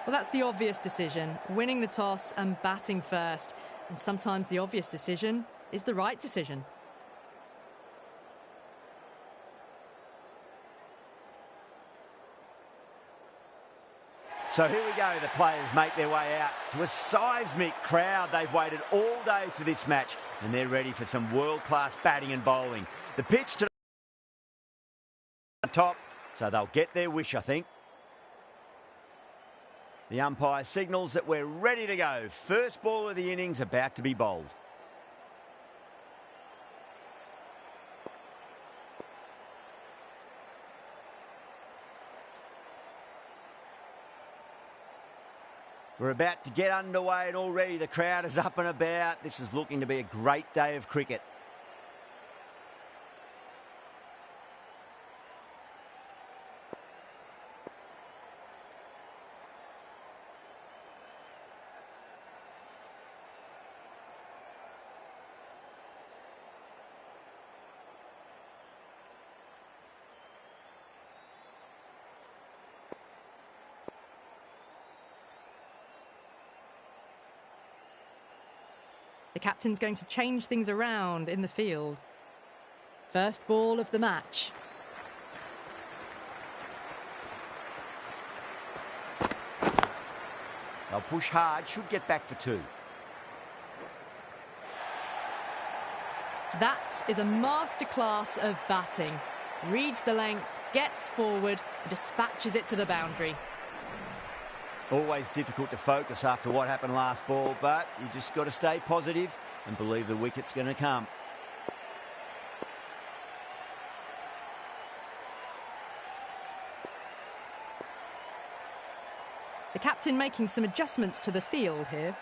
Well, that's the obvious decision, winning the toss and batting first. And sometimes the obvious decision is the right decision. So here we go, the players make their way out to a seismic crowd. They've waited all day for this match and they're ready for some world-class batting and bowling. The pitch to the top, so they'll get their wish, I think. The umpire signals that we're ready to go. First ball of the innings about to be bowled. We're about to get underway and already the crowd is up and about. This is looking to be a great day of cricket. The captain's going to change things around in the field. First ball of the match. They'll push hard, should get back for two. That is a masterclass of batting. Reads the length, gets forward, and dispatches it to the boundary. Always difficult to focus after what happened last ball, but you just got to stay positive and believe the wicket's going to come. The captain making some adjustments to the field here.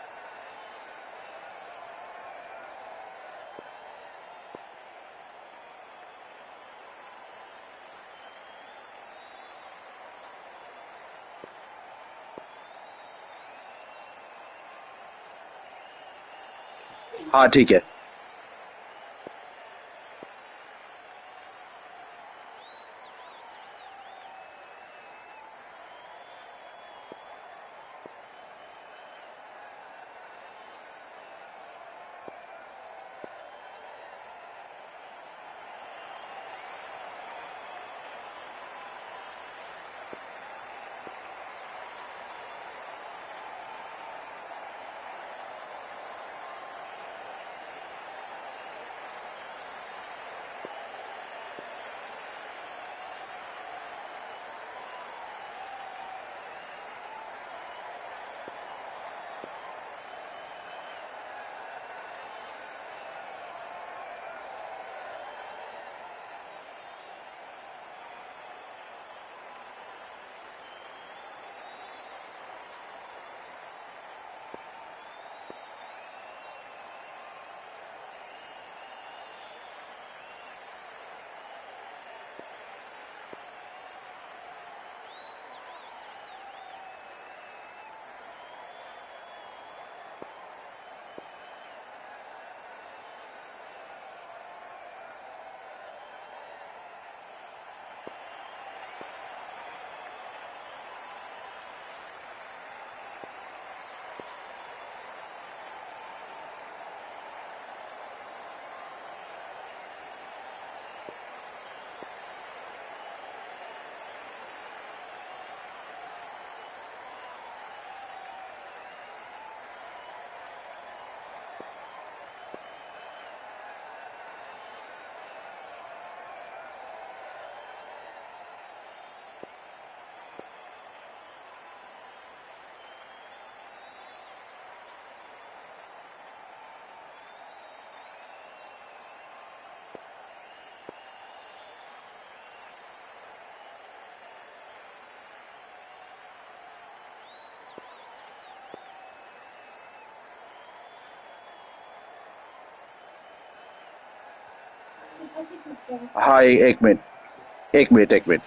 हाँ ठीक है हाँ एक minute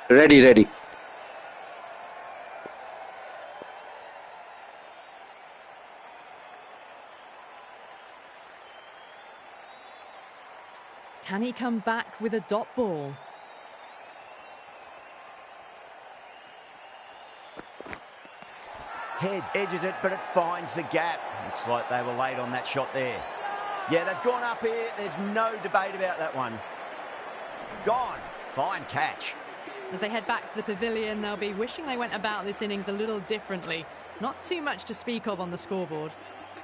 Ready, ready. Can he come back with a dot ball? Head edges it, but it finds the gap. Looks like they were late on that shot there. Yeah, they've gone up here. There's no debate about that one. Gone. Fine catch. As they head back to the pavilion, they'll be wishing they went about this innings a little differently. Not too much to speak of on the scoreboard.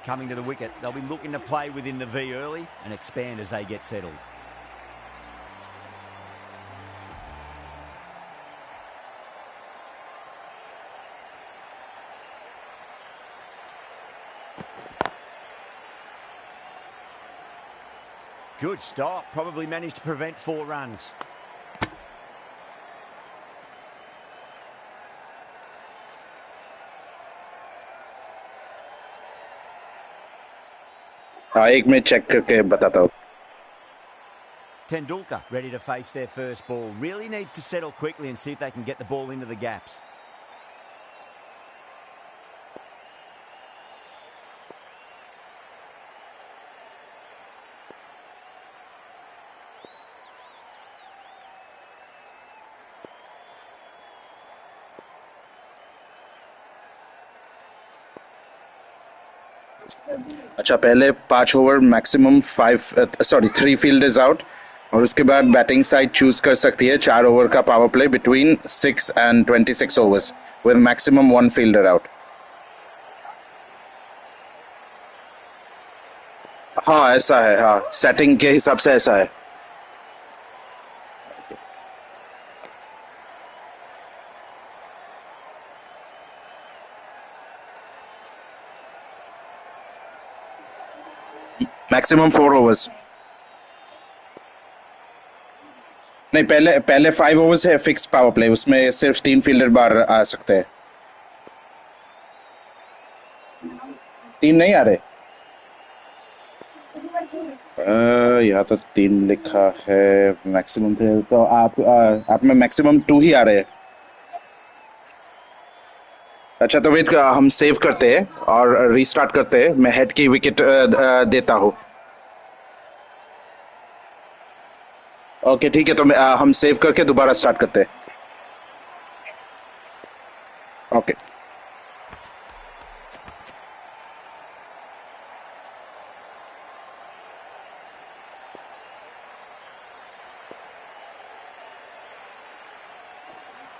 Coming to the wicket, they'll be looking to play within the V early and expand as they get settled. Good stop. Probably managed to prevent 4 runs. हाँ, एक minute check करके बताता हूँ. Tendulkar ready to face their first ball. Really needs to settle quickly and see if they can get the ball into the gaps. अच्छा, पहले 5 over maximum 3 fielders out और उसके बाद बैटिंग साइड चूज कर सकती है 4 ओवर का power play between 6 and 26 overs with maximum 1 fielder out. हाँ, ऐसा है. हाँ, सेटिंग के हिसाब से ऐसा है. Maximum 4 overs. नहीं, पहले 5 ओवर्स है फिक्स पावर प्ले, उसमें सिर्फ 3 फील्डर बाहर आ सकते हैं. 3 नहीं आ रहे. यहाँ तो 3 लिखा है मैक्सिमम थे, तो आप में मैक्सिमम 2 ही आ रहे हैं. अच्छा, तो वेट, हम सेव करते हैं और रीस्टार्ट करते हैं. मैं हेड की विकेट देता हूँ. ओके, ठीक है, तो हम सेव करके दोबारा स्टार्ट करते हैं. ओके.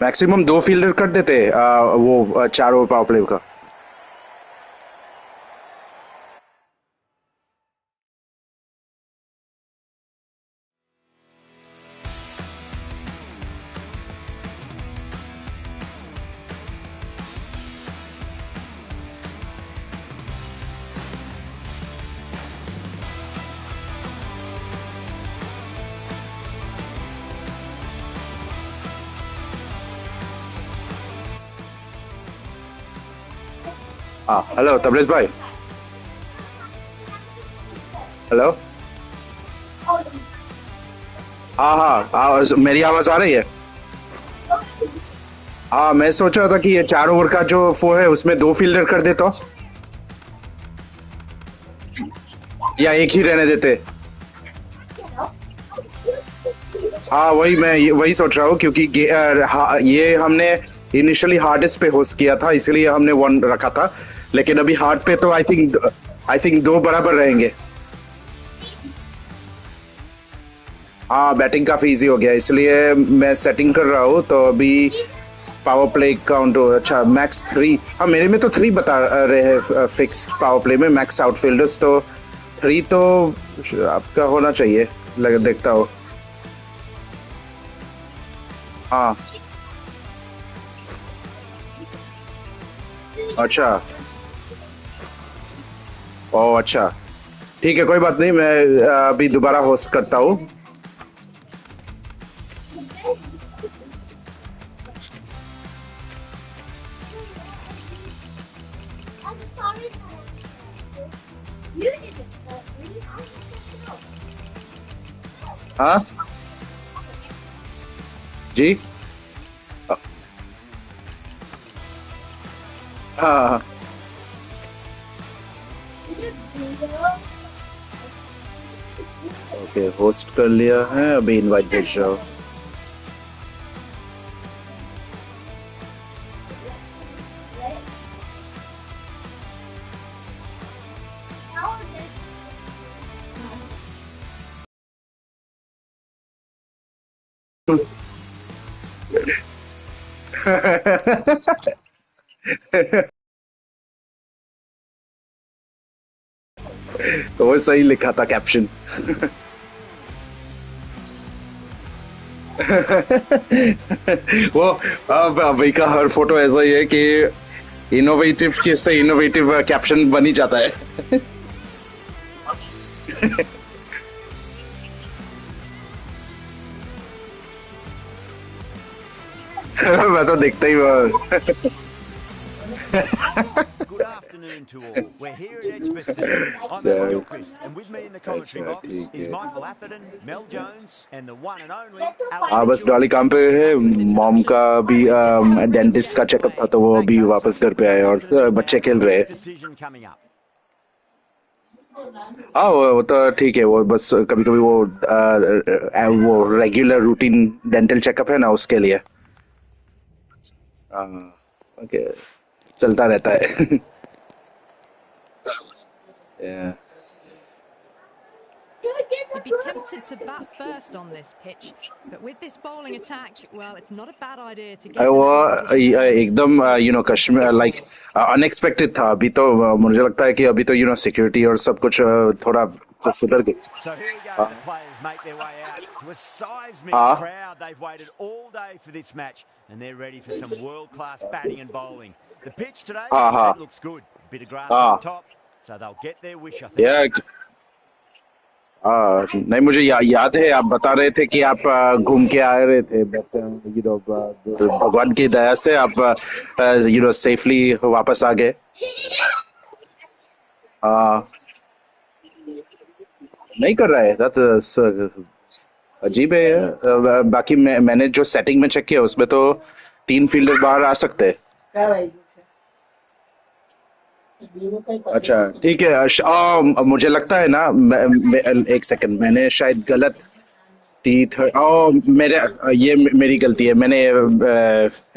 मैक्सिमम 2 फील्डर कर देते हैं वो 4 ओवर पावर प्ले का. हाँ, हेलो तबरेज भाई. हेलो. हाँ हाँ हाँ, मेरी आवाज आ रही है. हाँ, मैं सोच रहा था कि ये 4 ओवर का जो 4 है उसमें 2 फील्डर कर देता या एक ही रहने देते. हाँ, वही सोच रहा हूँ क्योंकि ये हमने इनिशियली हार्डेस्ट पे होस्ट किया था, इसलिए हमने 1 रखा था. लेकिन अभी हार्ड पे तो आई थिंक 2 बराबर रहेंगे. हाँ, बैटिंग काफी इजी हो गया, इसलिए मैं सेटिंग कर रहा हूँ. तो अभी पावर प्ले काउंट हो. अच्छा, मैक्स 3. हाँ, मेरे में तो 3 बता रहे हैं फिक्स पावर प्ले में मैक्स आउटफील्डर्स. तो 3 तो आपका होना चाहिए, देखता हूँ. हाँ, अच्छा. ओह, अच्छा, ठीक है, कोई बात नहीं. मैं अभी दोबारा होस्ट करता हूँ. हाँ जी. हाँ ओके होस्ट कर लिया है अभी इनवाइट भेज रहा हूँ तो वो सही लिखा था कैप्शन वो अब अभी का हर फोटो ऐसा ही है कि इनोवेटिव किससे इनोवेटिव कैप्शन बन ही जाता है मैं तो देखता ही Good afternoon to all. We're here at Edgbaston. I'm Alan Gilchrist, and with me in the commentary box is Michael Atherton, Mel Jones, and the one and only हाँ बस डॉली काम पे है मॉम का भी डेंटिस्ट का चेकअप था तो वो अभी वापस घर पे आए और बच्चे खेल रहे हैं decision coming up. हाँ वो तो ठीक है वो बस कभी कभी वो रेगुलर रूटीन डेंटल चेकअप है ना उसके लिए ओके चलता रहता है Yeah. You'd be tempted to bat first on this pitch, but with this bowling attack, well, it's not a bad idea to get वो the position. एकदम कश्मीर लाइक अनएक्सपेक्टेड था अभी तो मुझे लगता है कि अभी तो सिक्योरिटी और सब कुछ थोड़ा सुधर गई So here we go. The players make their way out to a seismic हाँ crowd. They've waited all day for this match, and they're ready for some world-class batting and bowling. The pitch today, हाँ हाँ it looks good. Bit of grass हाँ on top, so they'll get their wish, I think. यार नहीं मुझे याद है आप बता रहे थे कि आप घूम के आ रहे थे बट भगवान की दया से आप सेफली वापस आ गए हाँ नहीं कर रहा है अजीब है बाकी मैंने जो सेटिंग में चेक किया उसमें तो 3 फील्डर बाहर आ सकते हैं अच्छा ठीक है मुझे लगता है ना एक सेकंड मैंने शायद गलत मेरे ये मेरी गलती है मैंने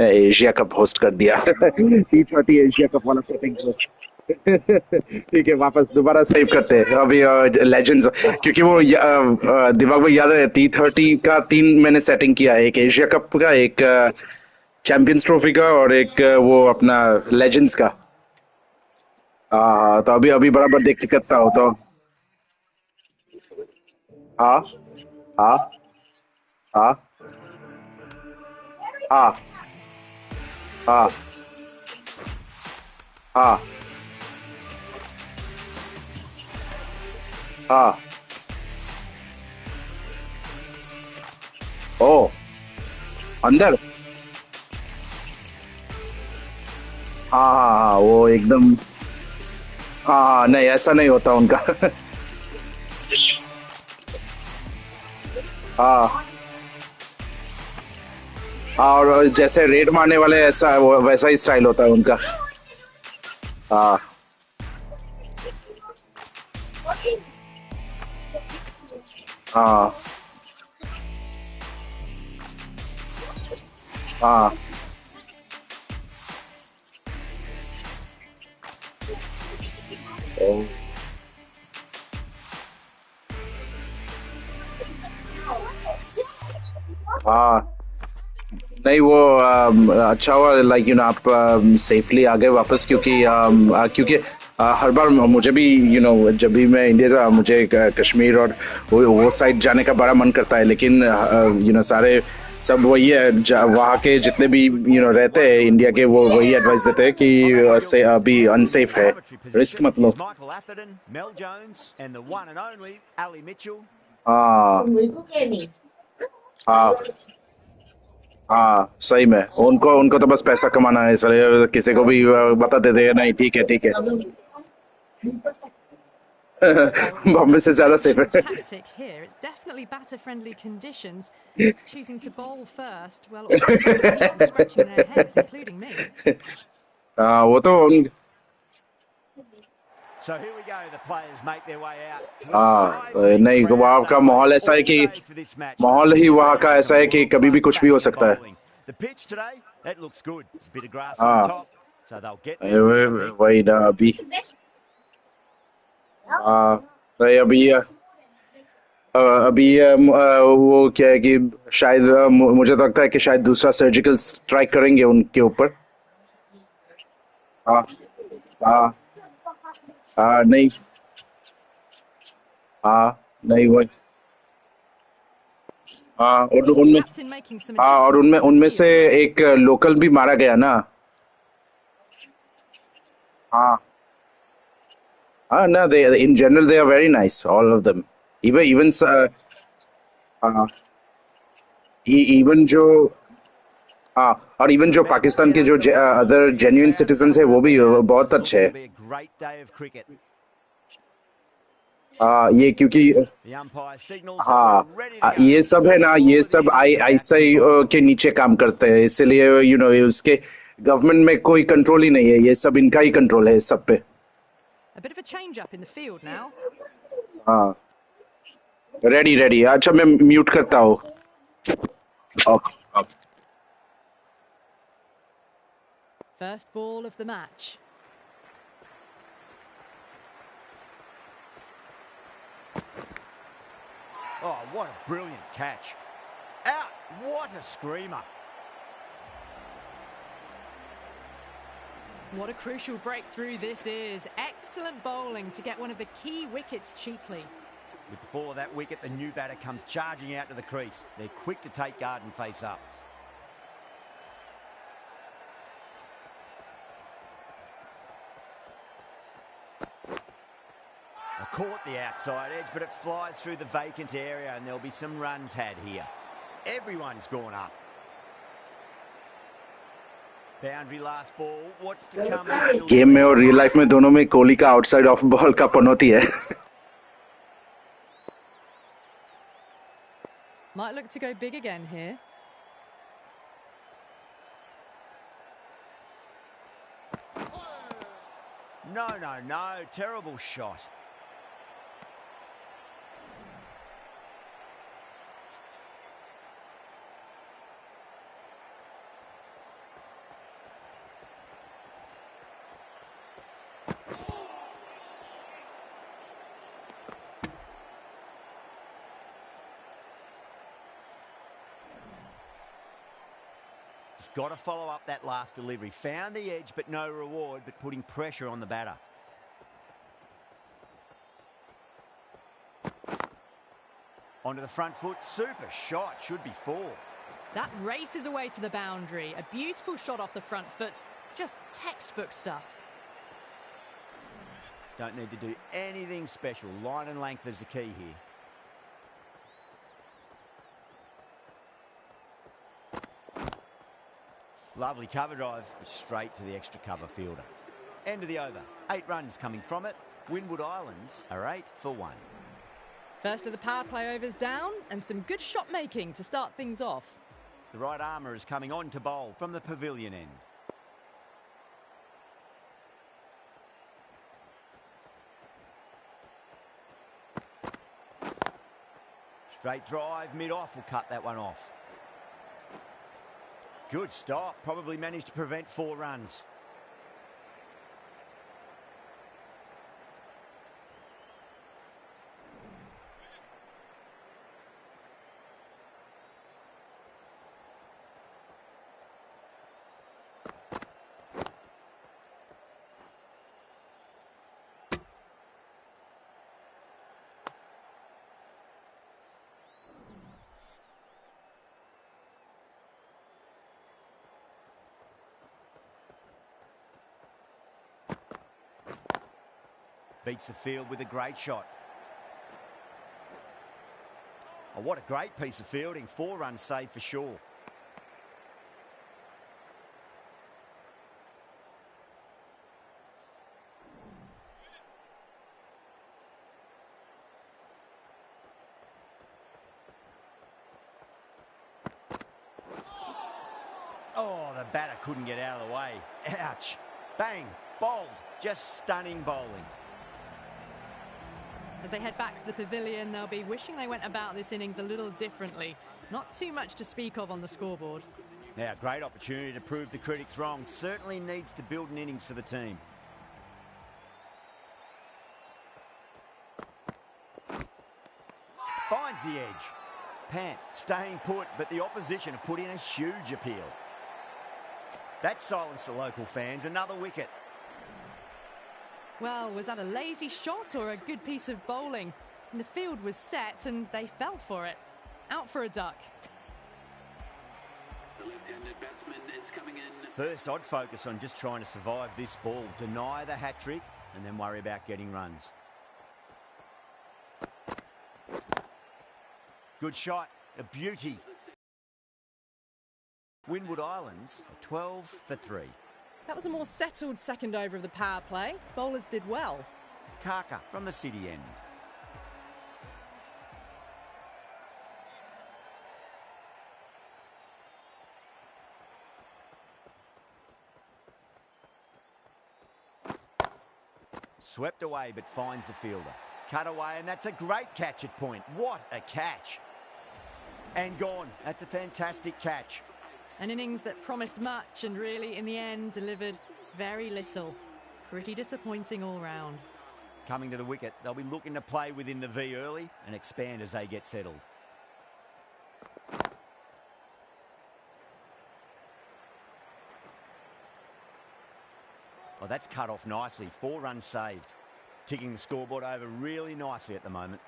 एशिया कप होस्ट कर दिया T30 एशिया कप वाला सेटिंग ठीक है वापस दोबारा सेव करते हैं अभी लेजेंड्स क्योंकि वो दिमाग में याद है T30 का 3 मैंने सेटिंग किया है एक एशिया कप का एक चैंपियंस ट्रॉफी का और एक वो अपना लेजेंड्स का हाँ तो अभी अभी बराबर देख के करता हो तो हाँ हाँ हाँ हाँ हाँ हाँ हाँ ओ अंदर हाँ हाँ हाँ वो एकदम हाँ हाँ नहीं ऐसा नहीं होता उनका हाँ हाँ और जैसे रेड मारने वाले ऐसा वैसा ही स्टाइल होता है उनका हाँ हाँ हाँ ओ, हाँ नहीं वो अच्छा हुआ लाइक आप सेफली आ गए वापस क्योंकि हर बार मुझे भी जब भी मैं इंडिया था मुझे कश्मीर और वो साइड जाने का बड़ा मन करता है लेकिन सारे सब वही है वहाँ के जितने भी रहते हैं इंडिया के वो वही एडवाइस देते हैं कि से अभी अनसेफ है Commentary रिस्क position मत लो is Michael Atherton, Mel Jones, and the one and only Ali Mitchell. हाँ हाँ हाँ सही में उनको उनको तो बस पैसा कमाना है इसलिए किसी को भी बता देते हैं नहीं ठीक है ठीक है बॉम्बे से ज्यादा सेफ Natural है tactic here. It's definitely batter-friendly conditions. Choosing to bowl first, well, it ought to send people scratching their heads, including me. वो तो So here we go. The players make their way out to a हाँ seismic नहीं, crowd. वहाँ का They've माहौल waited ऐसा है all कि day for this match. माहौल ही They're वहाँ ready का for ऐसा some है कि कभी भी world-class कुछ भी हो batting and सकता है. bowling. The pitch today, that looks good. A bit of grass on the हाँ top, so they'll get their wish, I think. वही ना अभी. हाँ नहीं वो क्या है कि शायद मुझे तो लगता है कि शायद दूसरा सर्जिकल स्ट्राइक करेंगे उनके ऊपर. हाँ हाँ हाँ नहीं हाँ नहीं वही. हाँ और The उनमें captain making some हाँ और adjustments उनमें to the उनमें से field. एक लोकल भी मारा गया ना. हाँ हाँ ना they in general they are very nice all of them. even हाँ even जो हाँ और even जो Remember, पाकिस्तान you के know, जो the ball other here, genuine crowd are citizens है jumping वो up भी and down. This बहुत is अच्छे looking है. to be a great day of cricket. हाँ ये क्योंकि The umpire signals that we're हाँ ready to go. ये सब है ना, First ये ball of the सब innings about to be ISI bowled. के नीचे काम करते हैं, इसलिए उसके गवर्नमेंट में कोई कंट्रोल ही नहीं है, ये सब इनका ही कंट्रोल है इस सब पे. A bit of a change up in the field now. हाँ रेडी रेडी. अच्छा मैं म्यूट करता हूँ. Okay. First ball of the match. Oh, what a brilliant catch. Out. What a screamer. What a crucial breakthrough this is. Excellent bowling to get one of the key wickets cheaply. With the fall of that wicket, the new batter comes charging out to the crease. They're quick to take guard and face up. Caught the outside edge, but it flies through the vacant area and there'll be some runs had here. Everyone's gone up. Boundary last ball. What's to come is still game में और real life में दोनों में कोहली का outside of ball का पनौती है. Might look to go big again here. No, no, no. Terrible shot. Got to follow up that last delivery. Found the edge, but no reward, but putting pressure on the batter. Onto the front foot. Super shot. Should be four. That races away to the boundary. A beautiful shot off the front foot. Just textbook stuff. Don't need to do anything special. Line and length is the key here. Lovely cover drive, straight to the extra cover fielder. End of the over. 8 runs coming from it. Windward Islands are 8 for 1. First of the power play overs down, and some good shot making to start things off. The right armour is coming on to bowl from the pavilion end. Straight drive, mid-off will cut that one off. Good stop, probably managed to prevent 4 runs. Beats the field with a great shot. Oh, what a great piece of fielding. 4 runs saved for sure. Oh, the batter couldn't get out of the way. Ouch. Bang, bowled, just stunning bowling. As they head back to the pavilion, they'll be wishing they went about this innings a little differently. Not too much to speak of on the scoreboard. Now, great opportunity to prove the critics wrong. Certainly needs to build an innings for the team. Finds the edge. Pant staying put, but the opposition have put in a huge appeal. That silenced the local fans. Another wicket. Well, was that a lazy shot or a good piece of bowling? And the field was set and they fell for it. Out for a duck. The left-handed batsman is coming in. First, I'd focus on just trying to survive this ball, deny the hat-trick, and then worry about getting runs. Good shot, a beauty. Windward Islands are 12 for 3. That was a more settled second over of the power play. Bowlers did well. Kaka from the city end. Swept away but finds the fielder. Cut away and that's a great catch at point. What a catch. And gone. That's a fantastic catch. An innings that promised much and really, in the end, delivered very little. Pretty disappointing all round. Coming to the wicket, they'll be looking to play within the V early and expand as they get settled. Oh, that's cut off nicely. 4 runs saved. Ticking the scoreboard over really nicely at the moment.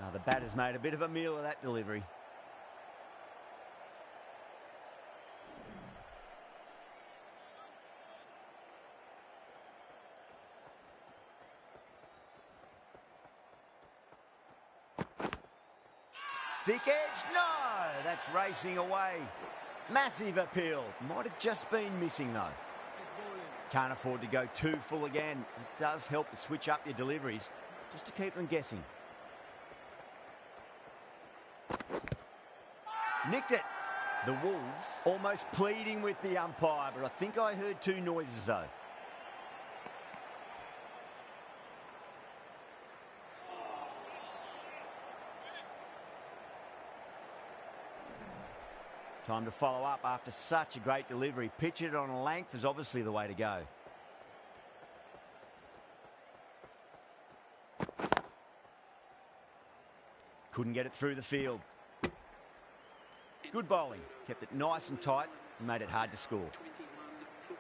Now the batter's made a bit of a meal of that delivery. Thick edge, no! That's racing away. Massive appeal. Might have just been missing though. Can't afford to go too full again. It does help to switch up your deliveries just to keep them guessing. Nicked it. The Wolves almost pleading with the umpire, but I think I heard 2 noises though. Time to follow up after such a great delivery. Pitch it on a length is obviously the way to go. Couldn't get it through the field. Good bowling. Kept it nice and tight and made it hard to score. 21 for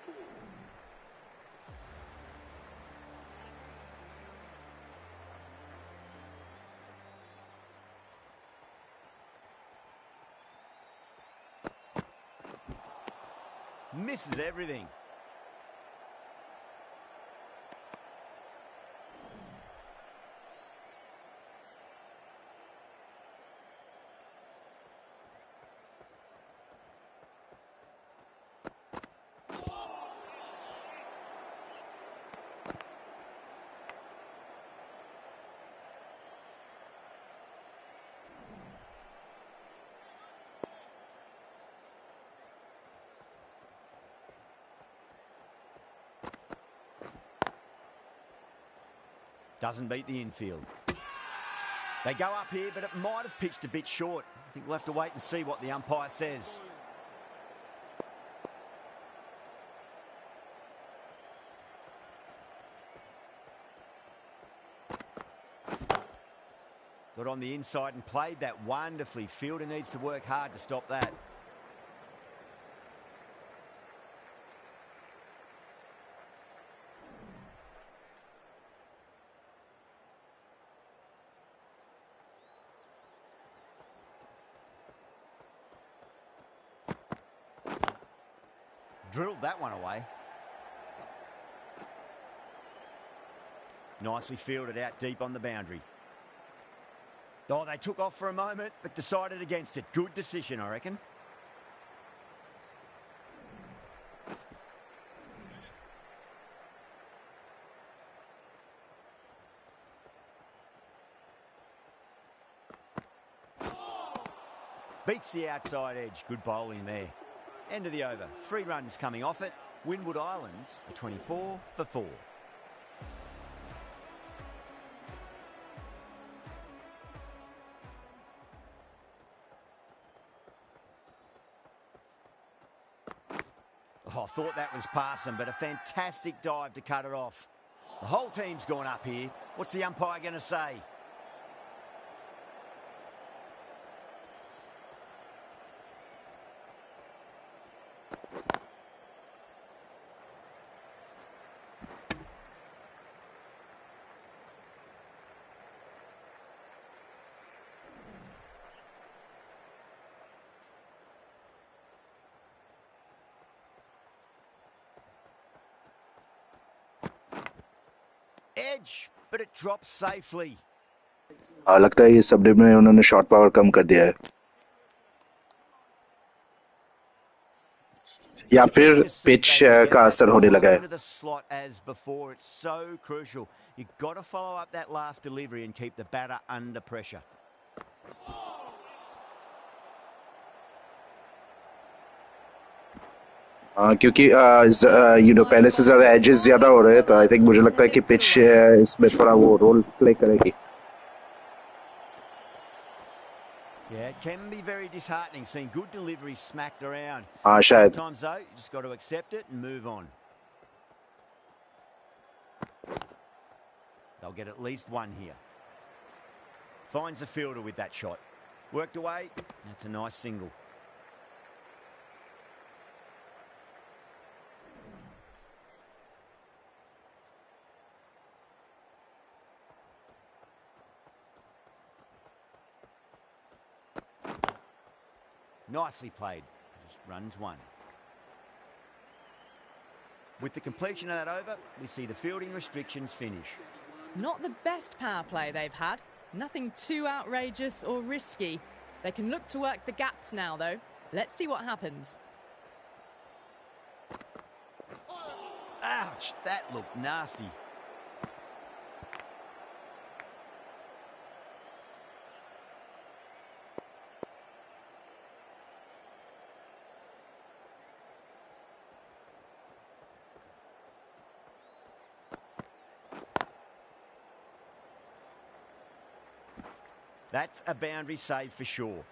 4. Misses everything. Doesn't beat the infield. They go up here, but it might have pitched a bit short. I think we'll have to wait and see what the umpire says. Got on the inside and played that wonderfully. Fielder needs to work hard to stop that. Drilled that one away. Nicely fielded out deep on the boundary. Oh, they took off for a moment, but decided against it. Good decision, I reckon. Beats the outside edge. Good bowling there. End of the over. 3 runs coming off it. Windward Islands are 24 for 4. Oh, I thought that was passing, but a fantastic dive to cut it off. The whole team's gone up here. What's the umpire going to say? Edge, but it drops safely. हाँ लगता है ये सब में उन्होंने shot power कम कर दिया है या फिर पिच का असर होने लगा है. Into the slot as before. It's so crucial. You've got to follow up that last delivery and keep the batter under pressure. क्योंकि पहले से ज्यादा एजेस ज्यादा हो रहे हैं तो आई थिंक मुझे लगता है कि पिच इसमें थोड़ा वो रोल प्ले करेगी. Yeah, it can be very disheartening seeing good deliveries smacked around. हाँ शायद. Sometimes though, you just got to accept it and move on. They'll get at least one here. Finds the fielder with that shot. Worked away. That's a nice single. Nicely played. Just runs one. With the completion of that over, we see the fielding restrictions finish. Not the best power play they've had. Nothing too outrageous or risky. They can look to work the gaps now, though. Let's see what happens. Ouch, that looked nasty. That's a boundary save for sure.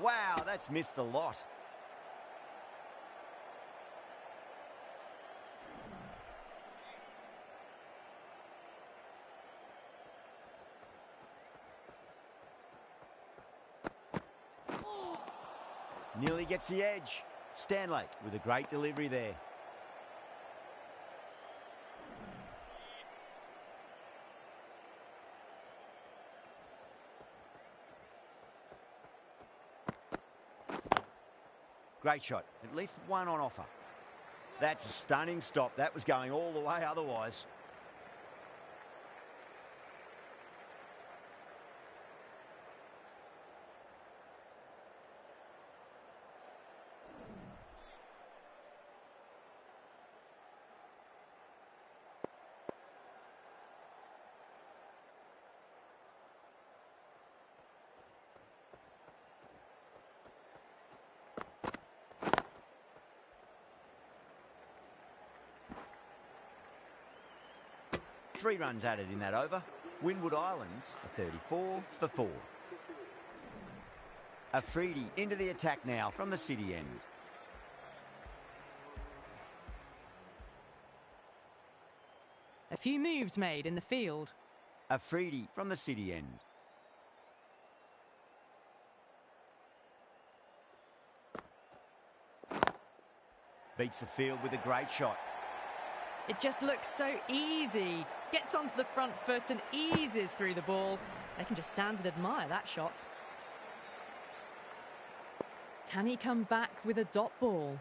Wow, that's missed a lot. Nearly gets the edge. Stanley with a great delivery there. Great shot. At least one on offer. That's a stunning stop. That was going all the way otherwise. Three runs added in that over. Windward Islands are 34 for 4. Afridi into the attack now from the city end. A few moves made in the field. Afridi from the city end. Beats the field with a great shot. It just looks so easy. Gets onto the front foot and eases through the ball. They can just stand and admire that shot. Can he come back with a dot ball?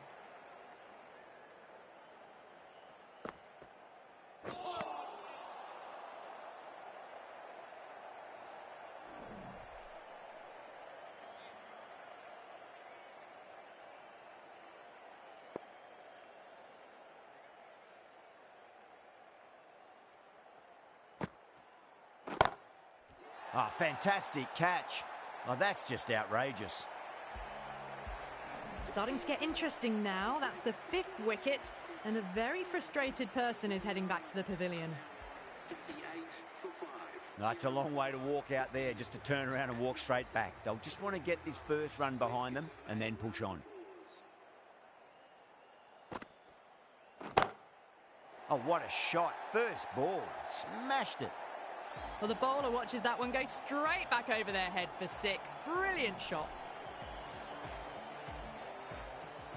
Oh, fantastic catch. Oh, that's just outrageous. Starting to get interesting now. That's the 5th wicket, and a very frustrated person is heading back to the pavilion. 58 for 5. No, it's a long way to walk out there just to turn around and walk straight back. They'll just want to get this first run behind them and then push on. Oh, what a shot. First ball. Smashed it. Well, the bowler watches that one go straight back over their head for 6. Brilliant shot.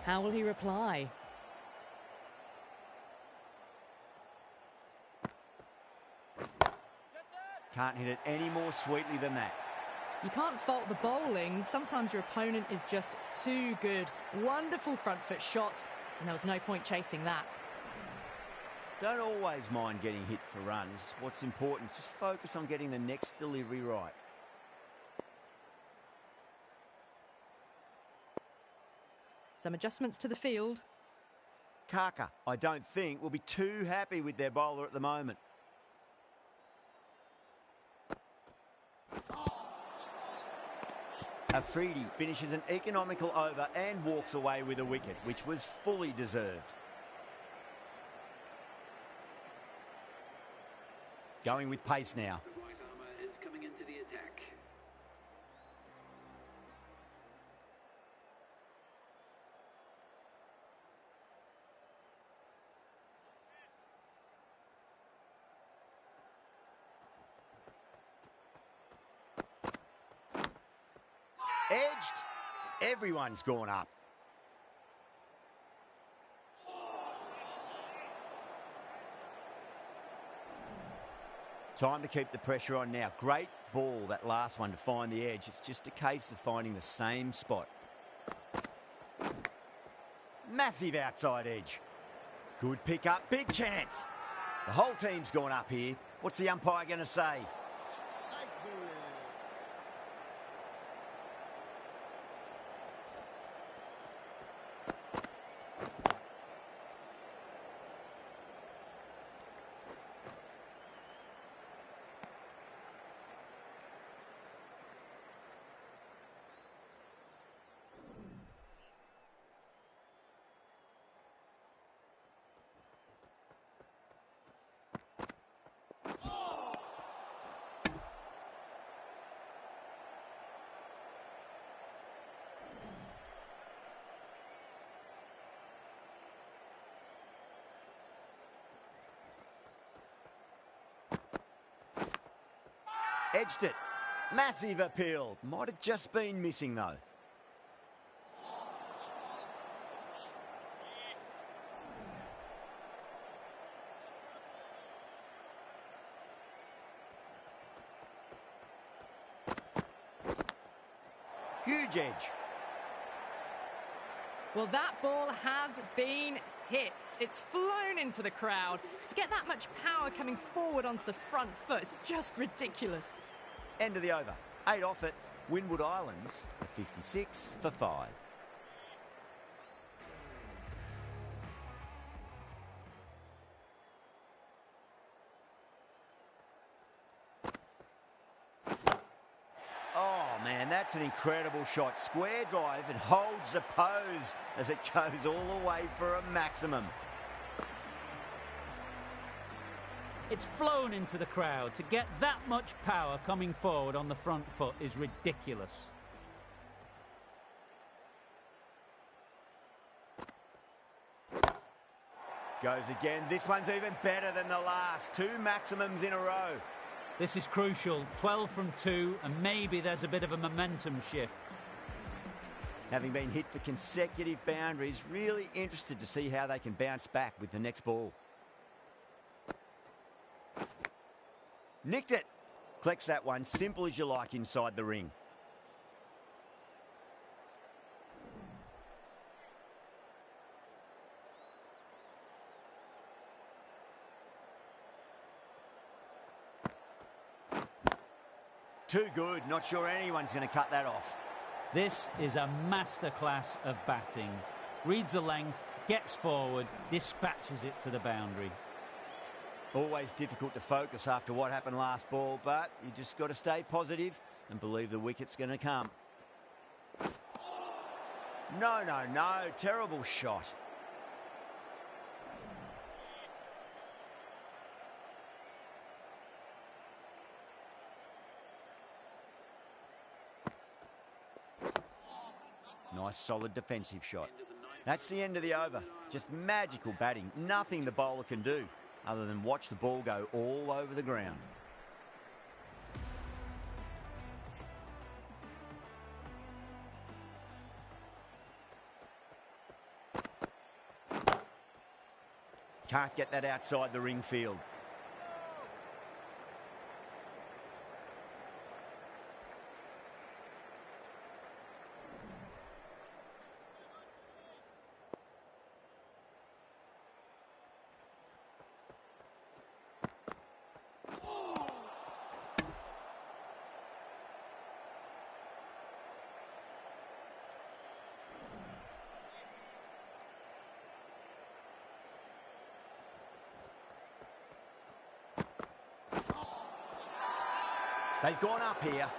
How will he reply? Can't hit it any more sweetly than that. You can't fault the bowling. Sometimes your opponent is just too good. Wonderful front foot shot, and there was no point chasing that. Don't always mind getting hit for runs. What's important is just focus on getting the next delivery right. Some adjustments to the field. Kaka, I don't think, will be too happy with their bowler at the moment. Afridi finishes an economical over and walks away with a wicket, which was fully deserved. Going with pace now. The right armour is coming into the attack. Edged. Everyone's gone up. Time to keep the pressure on now. Great ball, that last one, to find the edge. It's just a case of finding the same spot. Massive outside edge. Good pick up, big chance. The whole team's gone up here. What's the umpire going to say? Edged it. Massive appeal. Might have just been missing though. Huge edge. Well, that ball has been hit. It's flown into the crowd. To get that much power coming forward onto the front foot is just ridiculous. End of the over. 8 off it. Windward Islands 56 for 5. Oh man, that's an incredible shot. Square drive and holds the pose as it goes all the way for a maximum. It's flown into the crowd. To get that much power coming forward on the front foot is ridiculous. Goes again. This one's even better than the last. 2 maximums in a row. This is crucial. 12 from 2, and maybe there's a bit of a momentum shift. Having been hit for consecutive boundaries, really interested to see how they can bounce back with the next ball. Nicked it. Collects that one, simple as you like, inside the ring. Too good. Not sure anyone's going to cut that off. This is a masterclass of batting. Reads the length, gets forward, dispatches it to the boundary. Always difficult to focus after what happened last ball, but you just got to stay positive and believe the wicket's going to come. No, terrible shot. Nice solid defensive shot. That's the end of the over. Just magical batting. Nothing the bowler can do other than watch the ball go all over the ground. Can't get that outside the ring field. They've gone up here.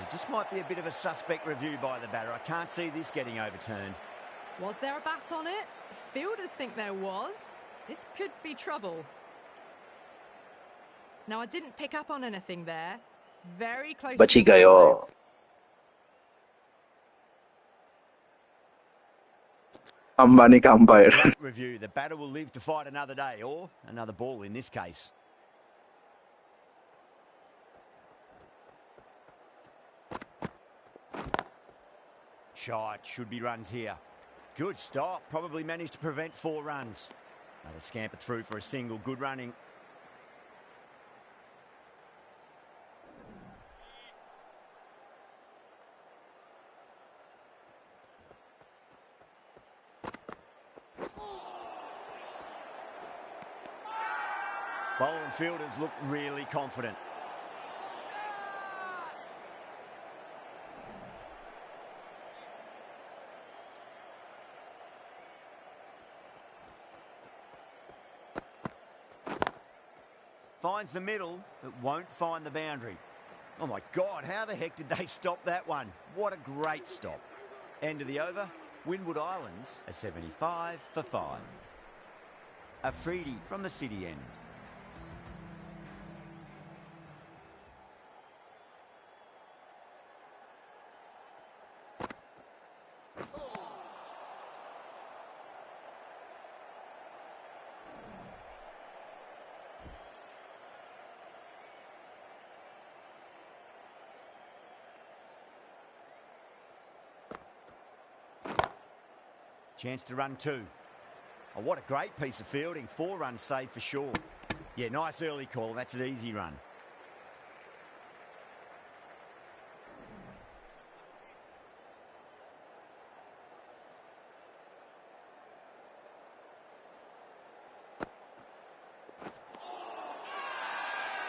It just might be a bit of a suspect review by the batter. I can't see this getting overturned. Was there a bat on it? Fielders think there was. This could be trouble. Now, I didn't pick up on anything there. Very close. बची to the गयो. ball. Ambani का umpire. Great review. The batter will live to fight another day, or another ball in this case. Shot. Should be runs here. Good stop. Probably managed to prevent 4 runs. Another scamper through for a single. Good running. Bowler and fielders look really confident. Finds the middle, but won't find the boundary. Oh my God, how the heck did they stop that one? What a great stop. End of the over, Windward Islands are 75 for 5. Afridi from the city end. Chance to run 2. Oh, what a great piece of fielding. 4 runs saved for sure. Yeah, nice early call. That's an easy run.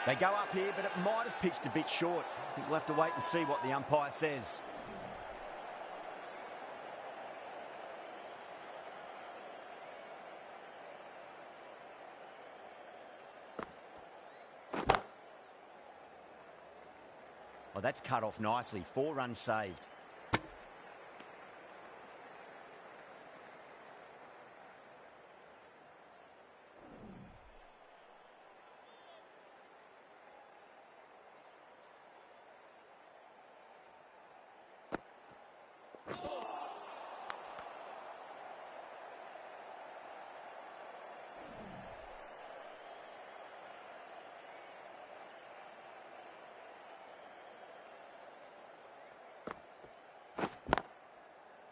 They go up here, but it might have pitched a bit short. I think we'll have to wait and see what the umpire says. Oh, that's cut off nicely. 4 runs saved.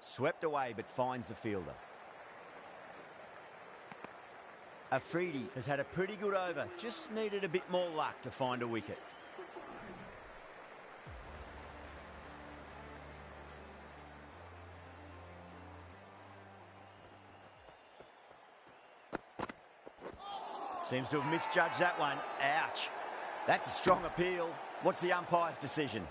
Swept away, but finds the fielder. Afridi has had a pretty good over. Just needed a bit more luck to find a wicket. Seems to have misjudged that one. Ouch. That's a strong appeal. What's the umpire's decision?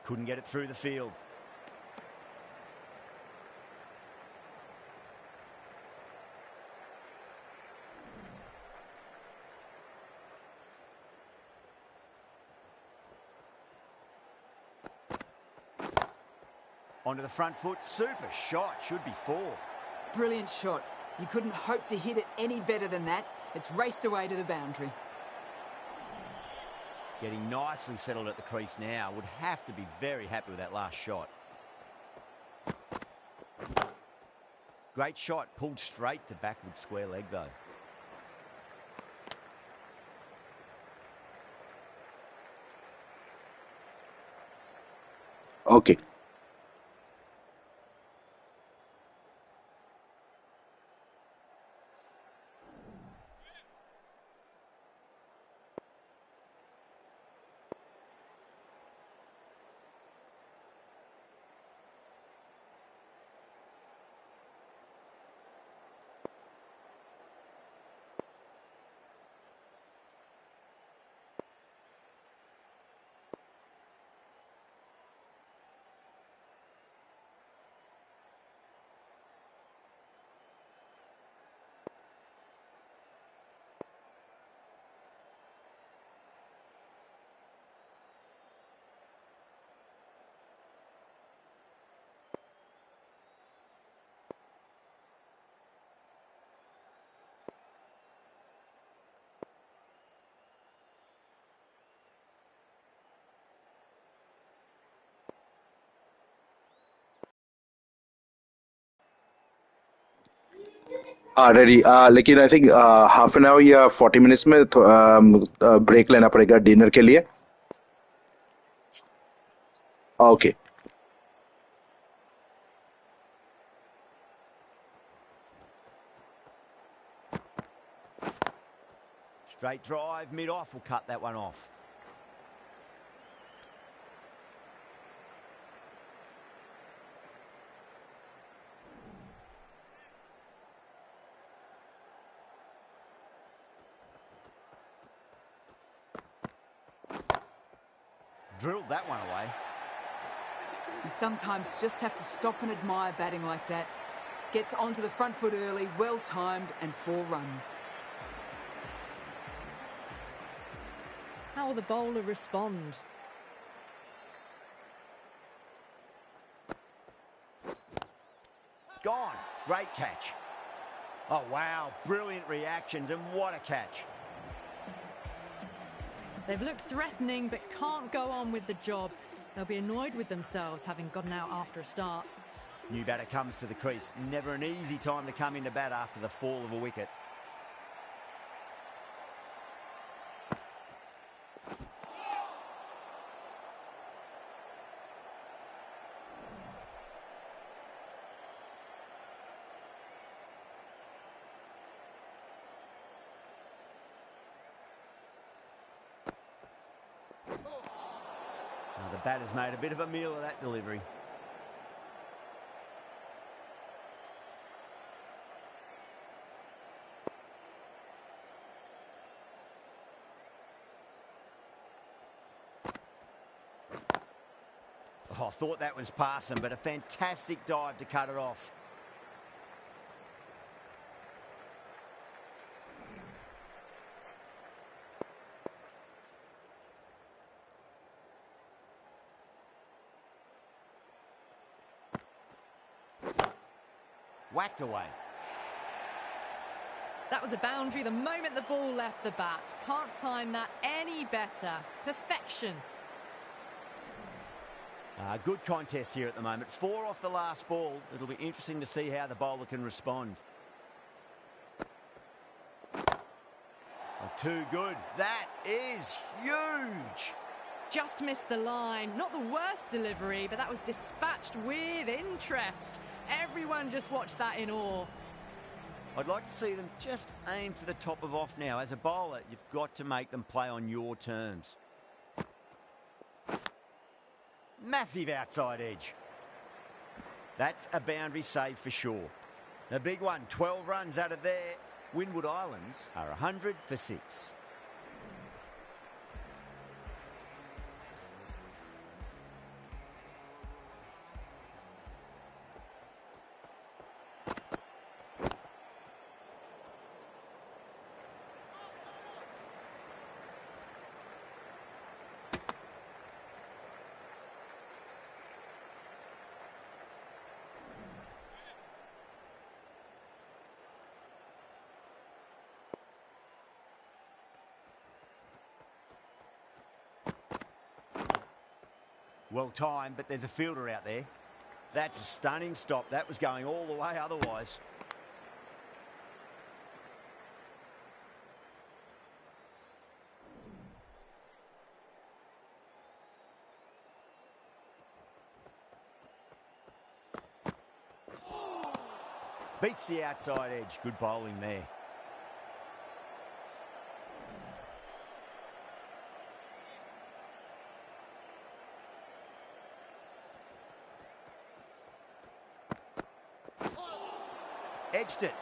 Couldn't get it through the field. Onto the front foot, super shot, should be 4. Brilliant shot. You couldn't hope to hit it any better than that. It's raced away to the boundary. Getting nicely settled at the crease now. Would have to be very happy with that last shot. Great shot, pulled straight to backward square leg though. Okay. Ready लेकिन I think half an hour या 40 minutes में break लेना पड़ेगा dinner के लिए. Okay. Straight drive, mid-off will cut that one off. Drilled that one away. You sometimes just have to stop and admire batting like that. Gets onto the front foot early, well timed, and 4 runs. How will the bowler respond? Gone. Great catch. Oh, wow. Brilliant reactions, and what a catch. They've looked threatening but can't go on with the job. They'll be annoyed with themselves having gotten out after a start. New batter comes to the crease. Never an easy time to come into bat after the fall of a wicket. Now the batter's made a bit of a meal of that delivery. Oh, I thought that was passing, but a fantastic dive to cut it off. Whacked away. That was a boundary the moment the ball left the bat. Can't time that any better. Perfection. Good contest here at the moment. 4 off the last ball. It'll be interesting to see how the bowler can respond. Oh, too good. That is huge. Just missed the line. Not the worst delivery, but that was dispatched with interest. Everyone just watched that in awe. I'd like to see them just aim for the top of off now. As a bowler, you've got to make them play on your terms. Massive outside edge. That's a boundary save for sure. A big one, 12 runs out of there. Windward Islands are 100 for 6. Well timed, but there's a fielder out there. That's a stunning stop. That was going all the way otherwise. Beats the outside edge. Good bowling there. Edged it.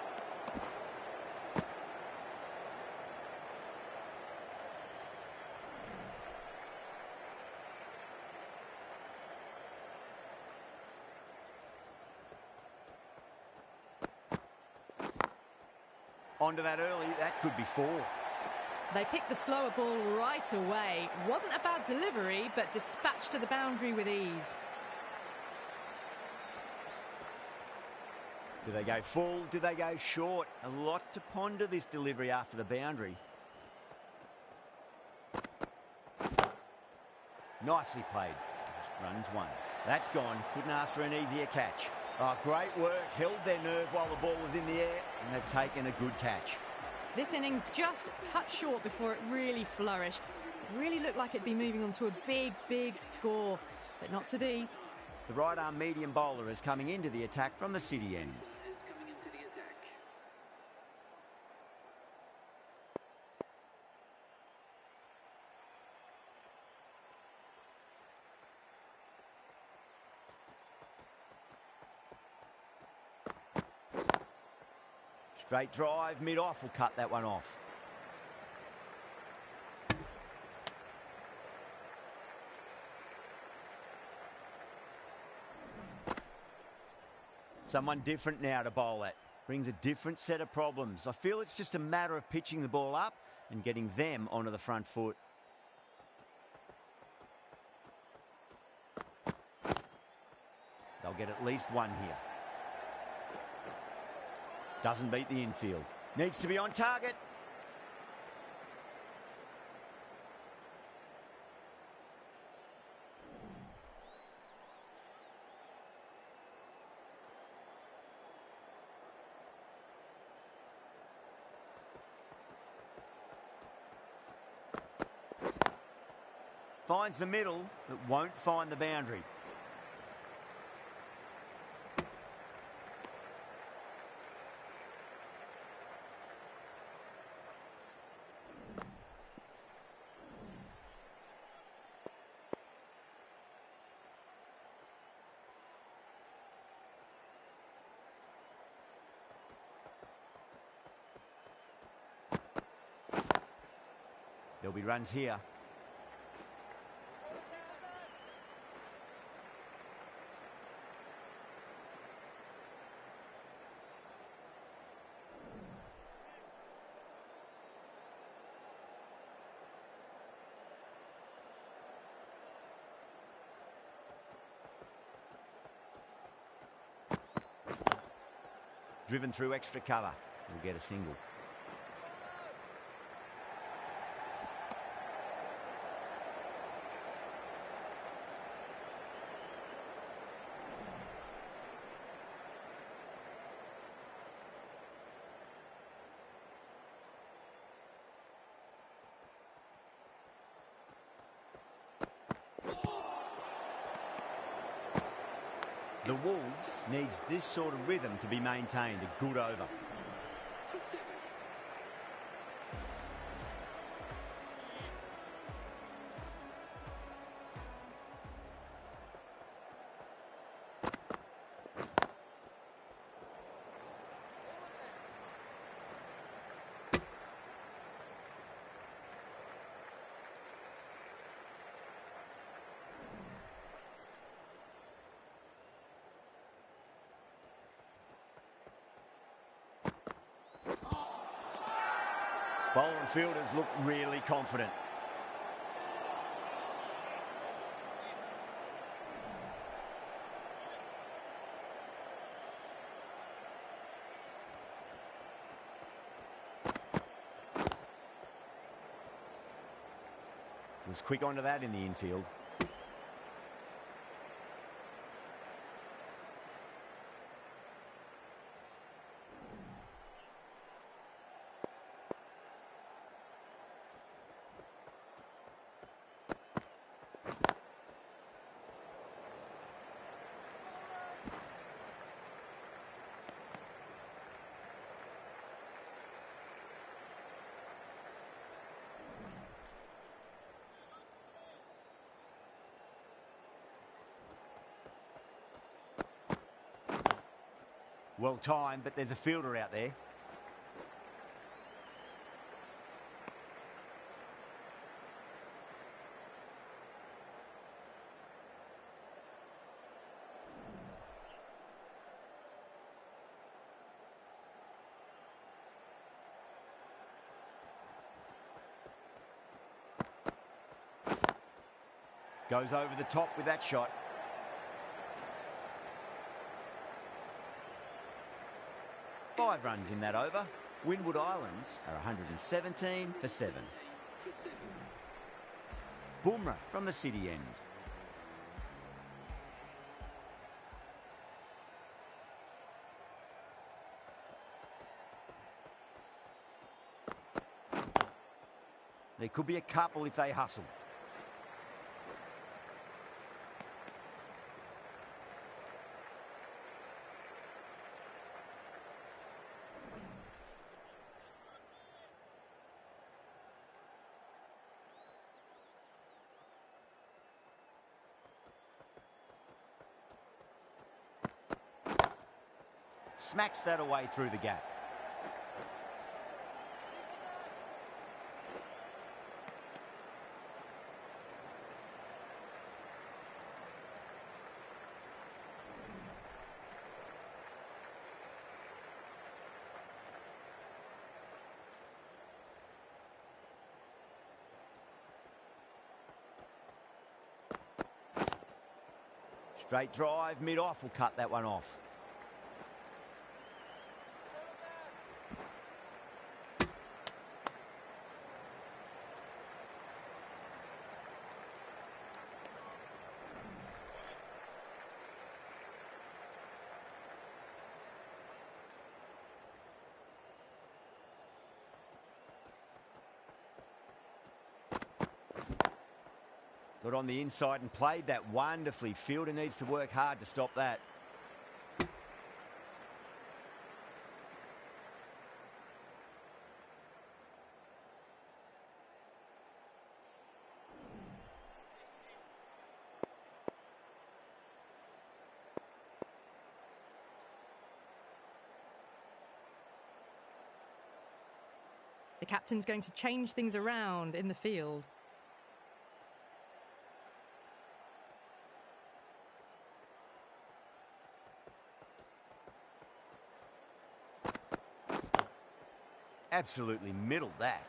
Onto that early, that could be 4. They picked the slower ball right away. Wasn't a bad delivery, but dispatched to the boundary with ease. Do they go full? Do they go short? A lot to ponder this delivery after the boundary. Nicely played. Just runs 1. That's gone. Couldn't ask for an easier catch. Oh, great work. Held their nerve while the ball was in the air, and they've taken a good catch. This innings just cut short before it really flourished. It really looked like it'd be moving on to a big, big score, but not to be. The right-arm medium bowler is coming into the attack from the city end. Is coming into the attack. Straight drive, mid-off will cut that one off. Someone different now to bowl at. Brings a different set of problems. I feel it's just a matter of pitching the ball up and getting them onto the front foot. They'll get at least 1 here. Doesn't beat the infield. Needs to be on target. Finds the middle, but won't find the boundary. There'll be runs here. Driven through extra cover. We'll get a single. The Wolves needs this sort of rhythm to be maintained. A good over. For 7. Bowler and fielders look really confident. Was quick onto that in the infield. Well timed, but there's a fielder out there. Goes over the top with that shot. Five runs in that over. Windward Islands are 117 for 7. Boomerang from the city end. There could be a couple if they hustle. Smacks that away through the gap. Straight drive, mid-off will cut that one off. Got on the inside and played that wonderfully. Fielder needs to work hard to stop that. The captain's going to change things around in the field. Absolutely middled that.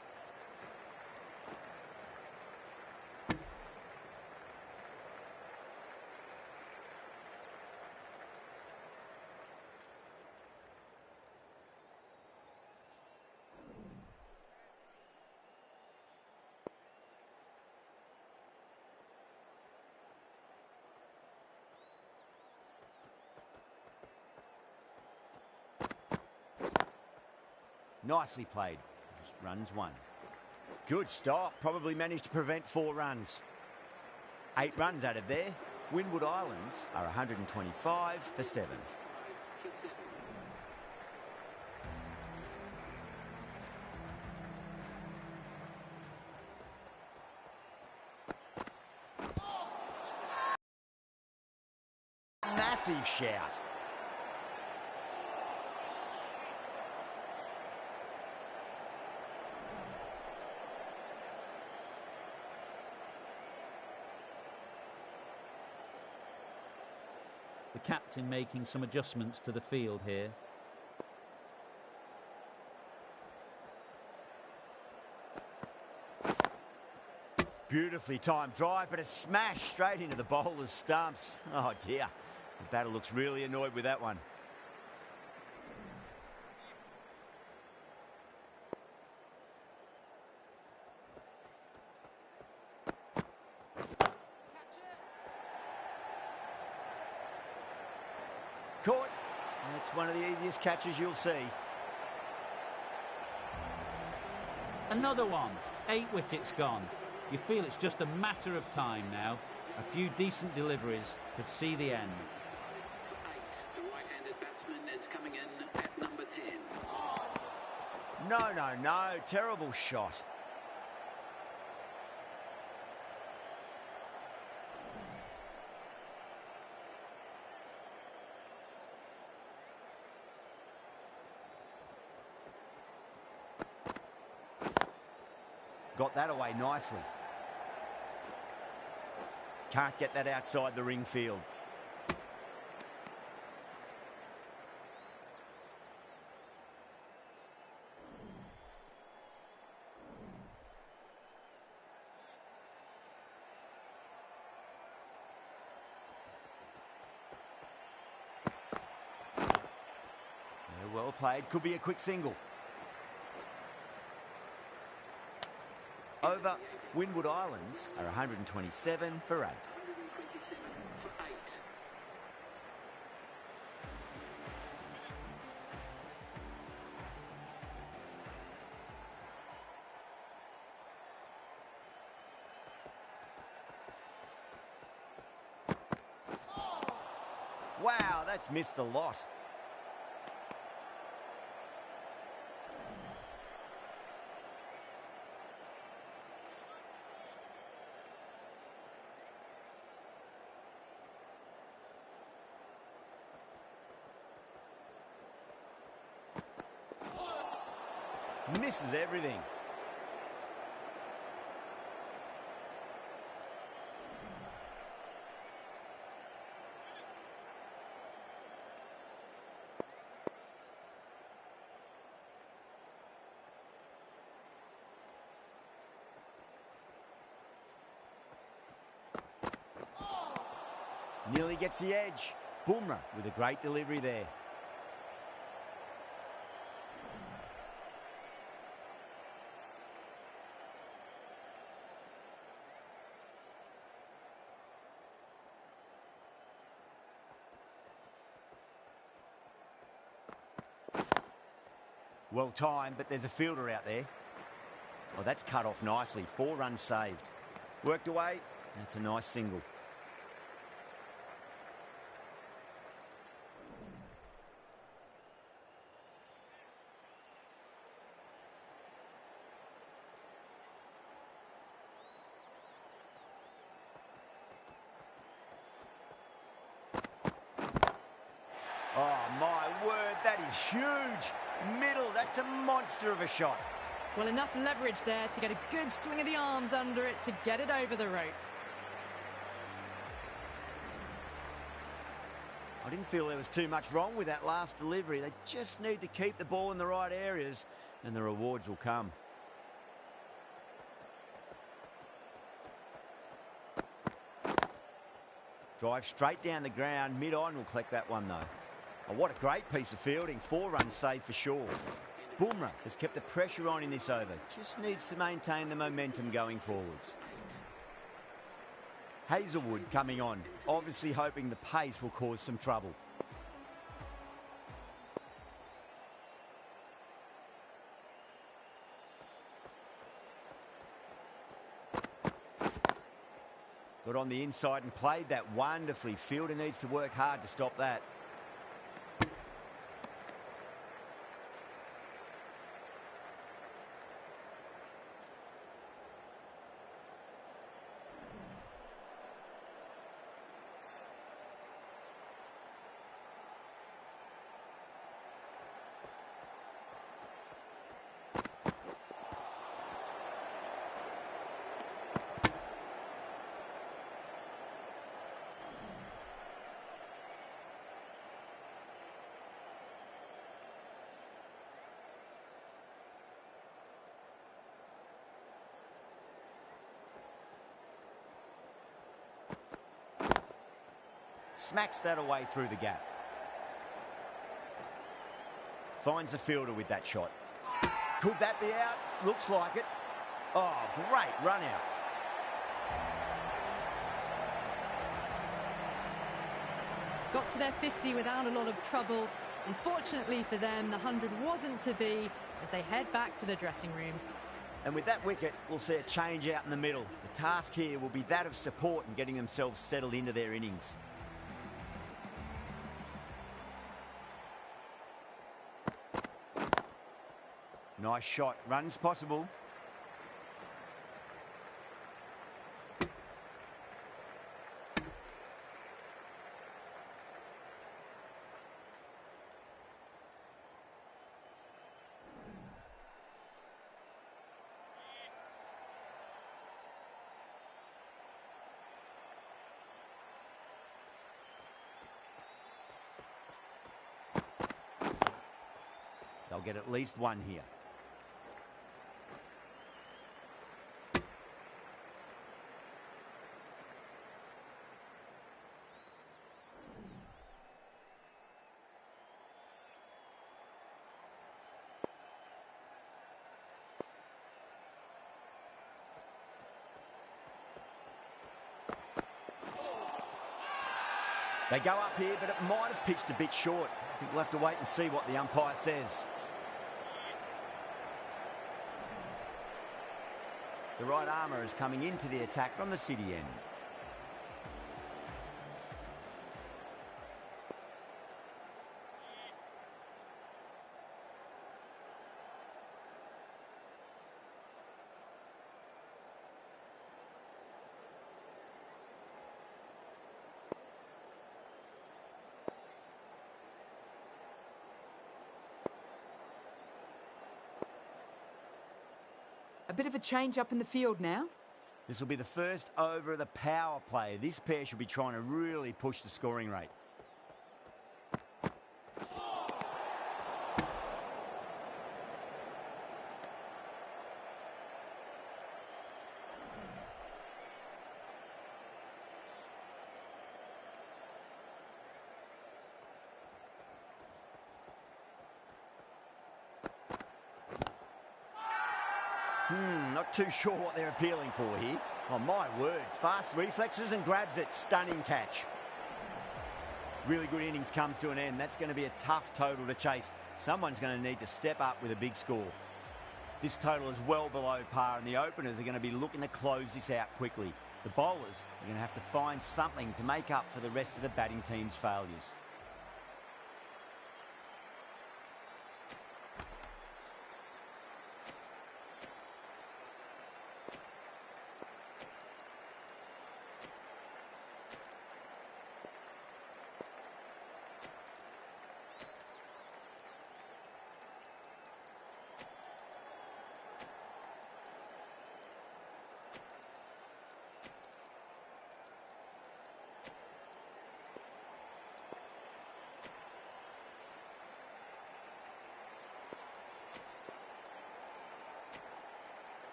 Nicely played. Just runs one. Good stop. Probably managed to prevent 4 runs. 8 runs added there. Windward Islands are 125 for 7. Massive shout. The captain making some adjustments to the field here. Beautifully timed drive, but a smash straight into the bowler's stumps. Oh dear, the batter looks really annoyed with that one. Caught. That's one of the easiest catches you'll see. Another one. 8 wickets gone. You feel it's just a matter of time now. A few decent deliveries could see the end. The right-handed batsman is coming in at number 10. No. Terrible shot. Got that away nicely. Can't get that outside the ring field. Well played. Could be a quick single. Over, Windward Islands are 127 for 8. 127 for 8. Wow, that's missed a lot. Misses everything. Nearly gets the edge. Boomer with a great delivery there. Well timed, but there's a fielder out there. Oh, that's cut off nicely. 4 runs saved. Worked away. That's a nice single. Oh, my word, that is huge. Middle, that's a monster of a shot. Well, enough leverage there to get a good swing of the arms under it to get it over the rope. I didn't feel there was too much wrong with that last delivery. They just need to keep the ball in the right areas and the rewards will come. Drive straight down the ground. Mid-on will collect that one, though. Oh, what a great piece of fielding. 4 runs saved for sure. Boomer has kept the pressure on in this over. Just needs to maintain the momentum going forwards. Hazelwood coming on, obviously hoping the pace will cause some trouble. Got on the inside and played that wonderfully. Fielder needs to work hard to stop that. Smacks that away through the gap. Finds the fielder with that shot. Could that be out? Looks like it. Oh, great run out. Got to their 50 without a lot of trouble. Unfortunately for them, the 100 wasn't to be as they head back to the dressing room. And with that wicket, we'll see a change out in the middle. The task here will be that of support and getting themselves settled into their innings. Nice shot. Runs possible. They'll get at least one here. They go up here, but it might have pitched a bit short. I think we'll have to wait and see what the umpire says. The right armour is coming into the attack from the city end. A bit of a change up in the field now. This will be the first over of the power play. This pair should be trying to really push the scoring rate. Not too sure what they're appealing for here. Oh, my word. Fast reflexes and grabs it. Stunning catch. Really good innings comes to an end. That's going to be a tough total to chase. Someone's going to need to step up with a big score. This total is well below par, and the openers are going to be looking to close this out quickly. The bowlers are going to have to find something to make up for the rest of the batting team's failures.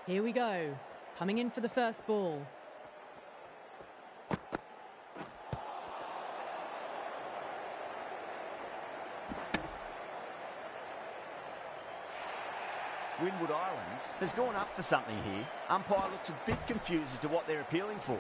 Here we go. Coming in for the first ball. Windward Islands has gone up for something here. Umpire looks a bit confused as to what they're appealing for.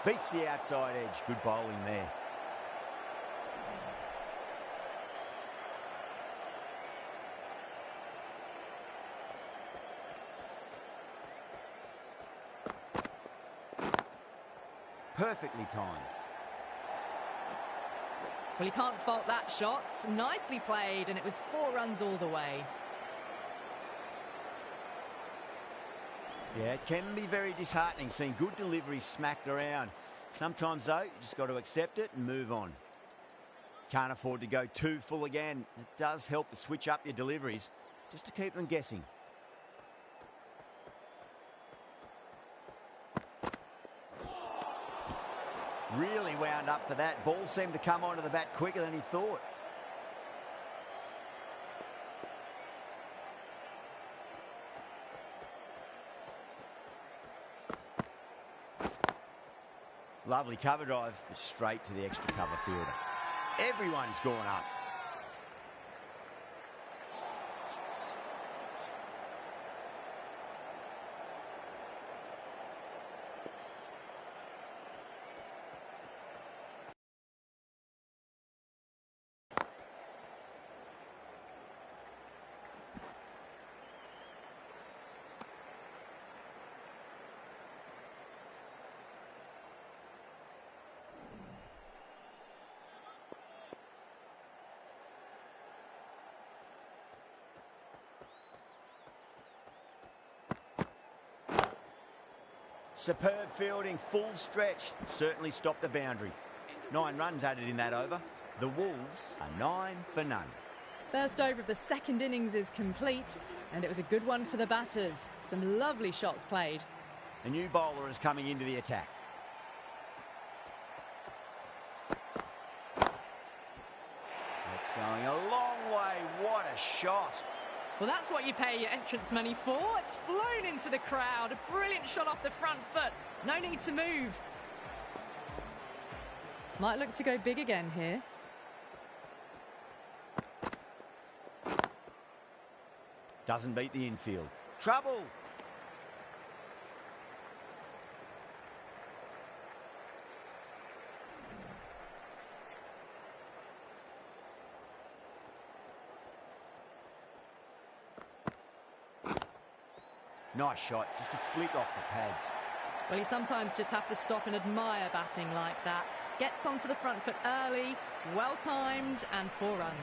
Beats the outside edge. Good bowling there. Perfectly timed. Well, you can't fault that shot. Nicely played, and it was 4 runs all the way. Yeah, it can be very disheartening seeing good deliveries smacked around. Sometimes, though, you just got to accept it and move on. Can't afford to go too full again. It does help to switch up your deliveries just to keep them guessing. Really wound up for that. Ball seemed to come onto the bat quicker than he thought. Lovely cover drive, straight to the extra cover fielder. Everyone's gone up. Superb fielding, full stretch, certainly stopped the boundary. 9 runs added in that over. The Wolves are 9 for none. First over of the second innings is complete, and it was a good one for the batters. Some lovely shots played. A new bowler is coming into the attack. That's going a long way. What a shot. Well, that's what you pay your entrance money for. It's flown into the crowd. A brilliant shot off the front foot. No need to move. Might look to go big again here. Doesn't beat the infield. Trouble. Nice shot, just a flick off the pads. Well, you sometimes just have to stop and admire batting like that. Gets onto the front foot early, well-timed, and 4 runs.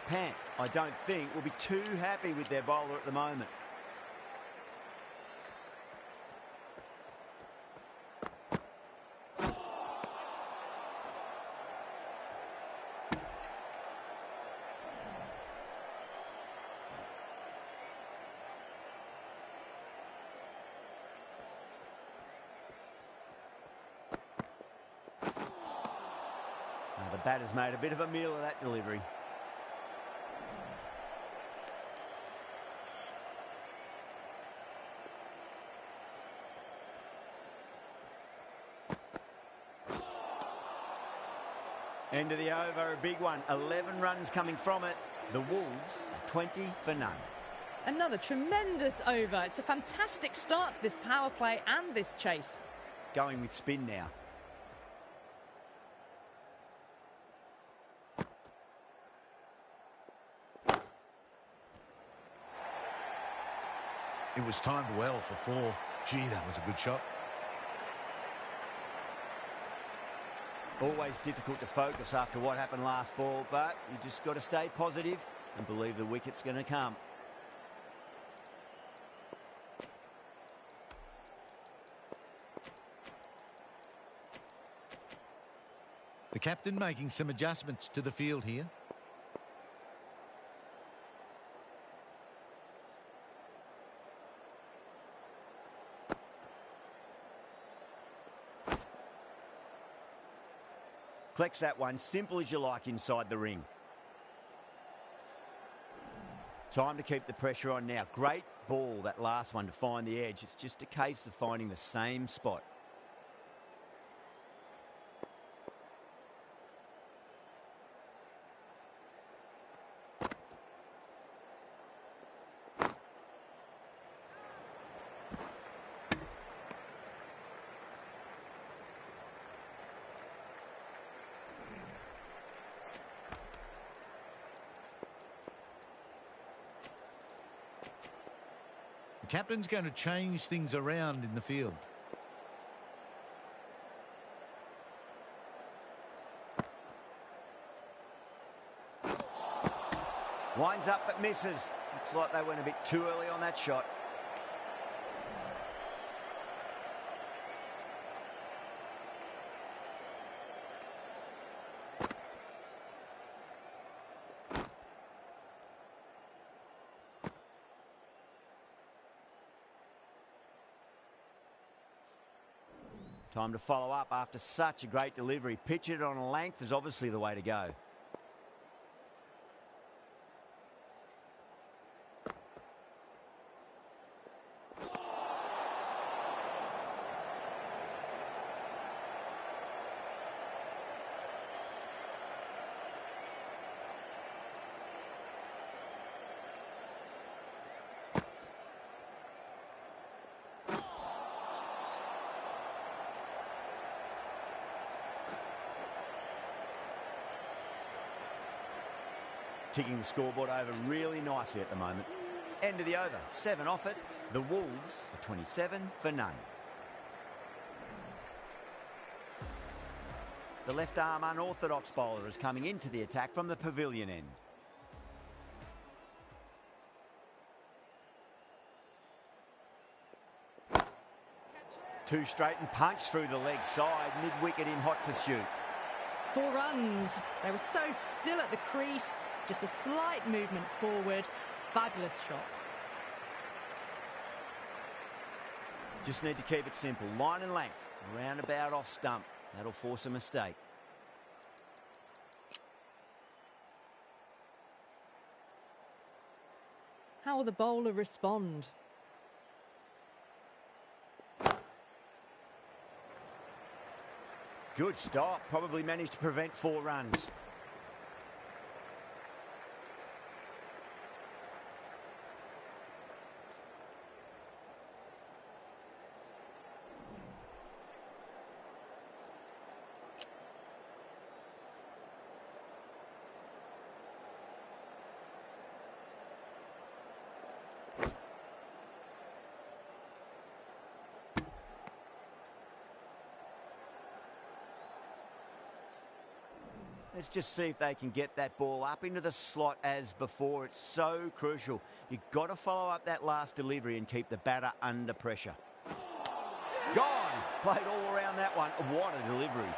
Pant, I don't think, will be too happy with their bowler at the moment. The batter's made a bit of a meal of that delivery. End of the over, a big one. 11 runs coming from it. The Wolves are 20 for none. Another tremendous over. It's a fantastic start to this power play and this chase. Going with spin now. It was timed well for 4. Gee, that was a good shot. Always difficult to focus after what happened last ball, but you just got to stay positive and believe the wicket's going to come. The captain making some adjustments to the field here. Collects that one, simple as you like inside the ring. Time to keep the pressure on now. Great ball, that last one, to find the edge. It's just a case of finding the same spot. The captain's going to change things around in the field. Winds up but misses. Looks like they went a bit too early on that shot. Time to follow up after such a great delivery. Pitch it on a length is obviously the way to go. Ticking the scoreboard over really nicely at the moment. End of the over, 7 off it. The Wolves are 27 for none. The left arm unorthodox bowler is coming into the attack from the pavilion end. Two straight and punch through the leg side, mid-wicket in hot pursuit. 4 runs. They were so still at the crease. Just a slight movement forward. Fabulous shot. Just need to keep it simple. Line and length. Roundabout off stump. That'll force a mistake. How will the bowler respond? Good stop. Probably managed to prevent 4 runs. Let's just see if they can get that ball up into the slot as before. It's so crucial. You've got to follow up that last delivery and keep the batter under pressure. Gone! Played all around that one. What a delivery.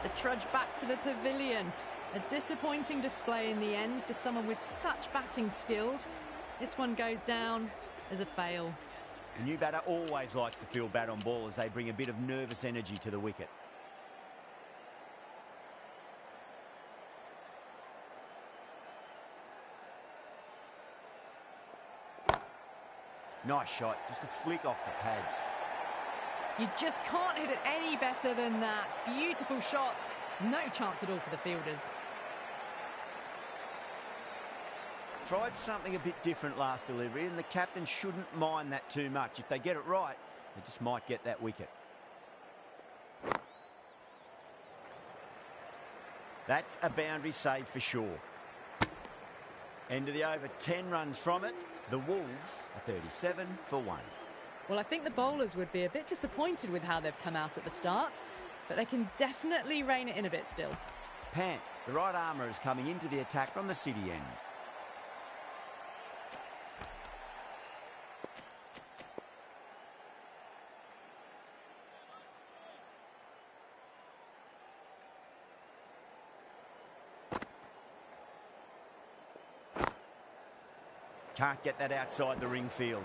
The trudge back to the pavilion. A disappointing display in the end for someone with such batting skills. This one goes down as a fail. The new batter always likes to feel bat on ball as they bring a bit of nervous energy to the wicket. Nice shot, just a flick off the pads. You just can't hit it any better than that. Beautiful shot. No chance at all for the fielders. Tried something a bit different last delivery, and the captain shouldn't mind that too much. If they get it right, they just might get that wicket. That's a boundary save for sure. End of the over, 10 runs from it. The Wolves are 37 for 1. Well, I think the bowlers would be a bit disappointed with how they've come out at the start, but they can definitely rein it in a bit still. Pant, the right armour, is coming into the attack from the city end. Can't get that outside the ring field.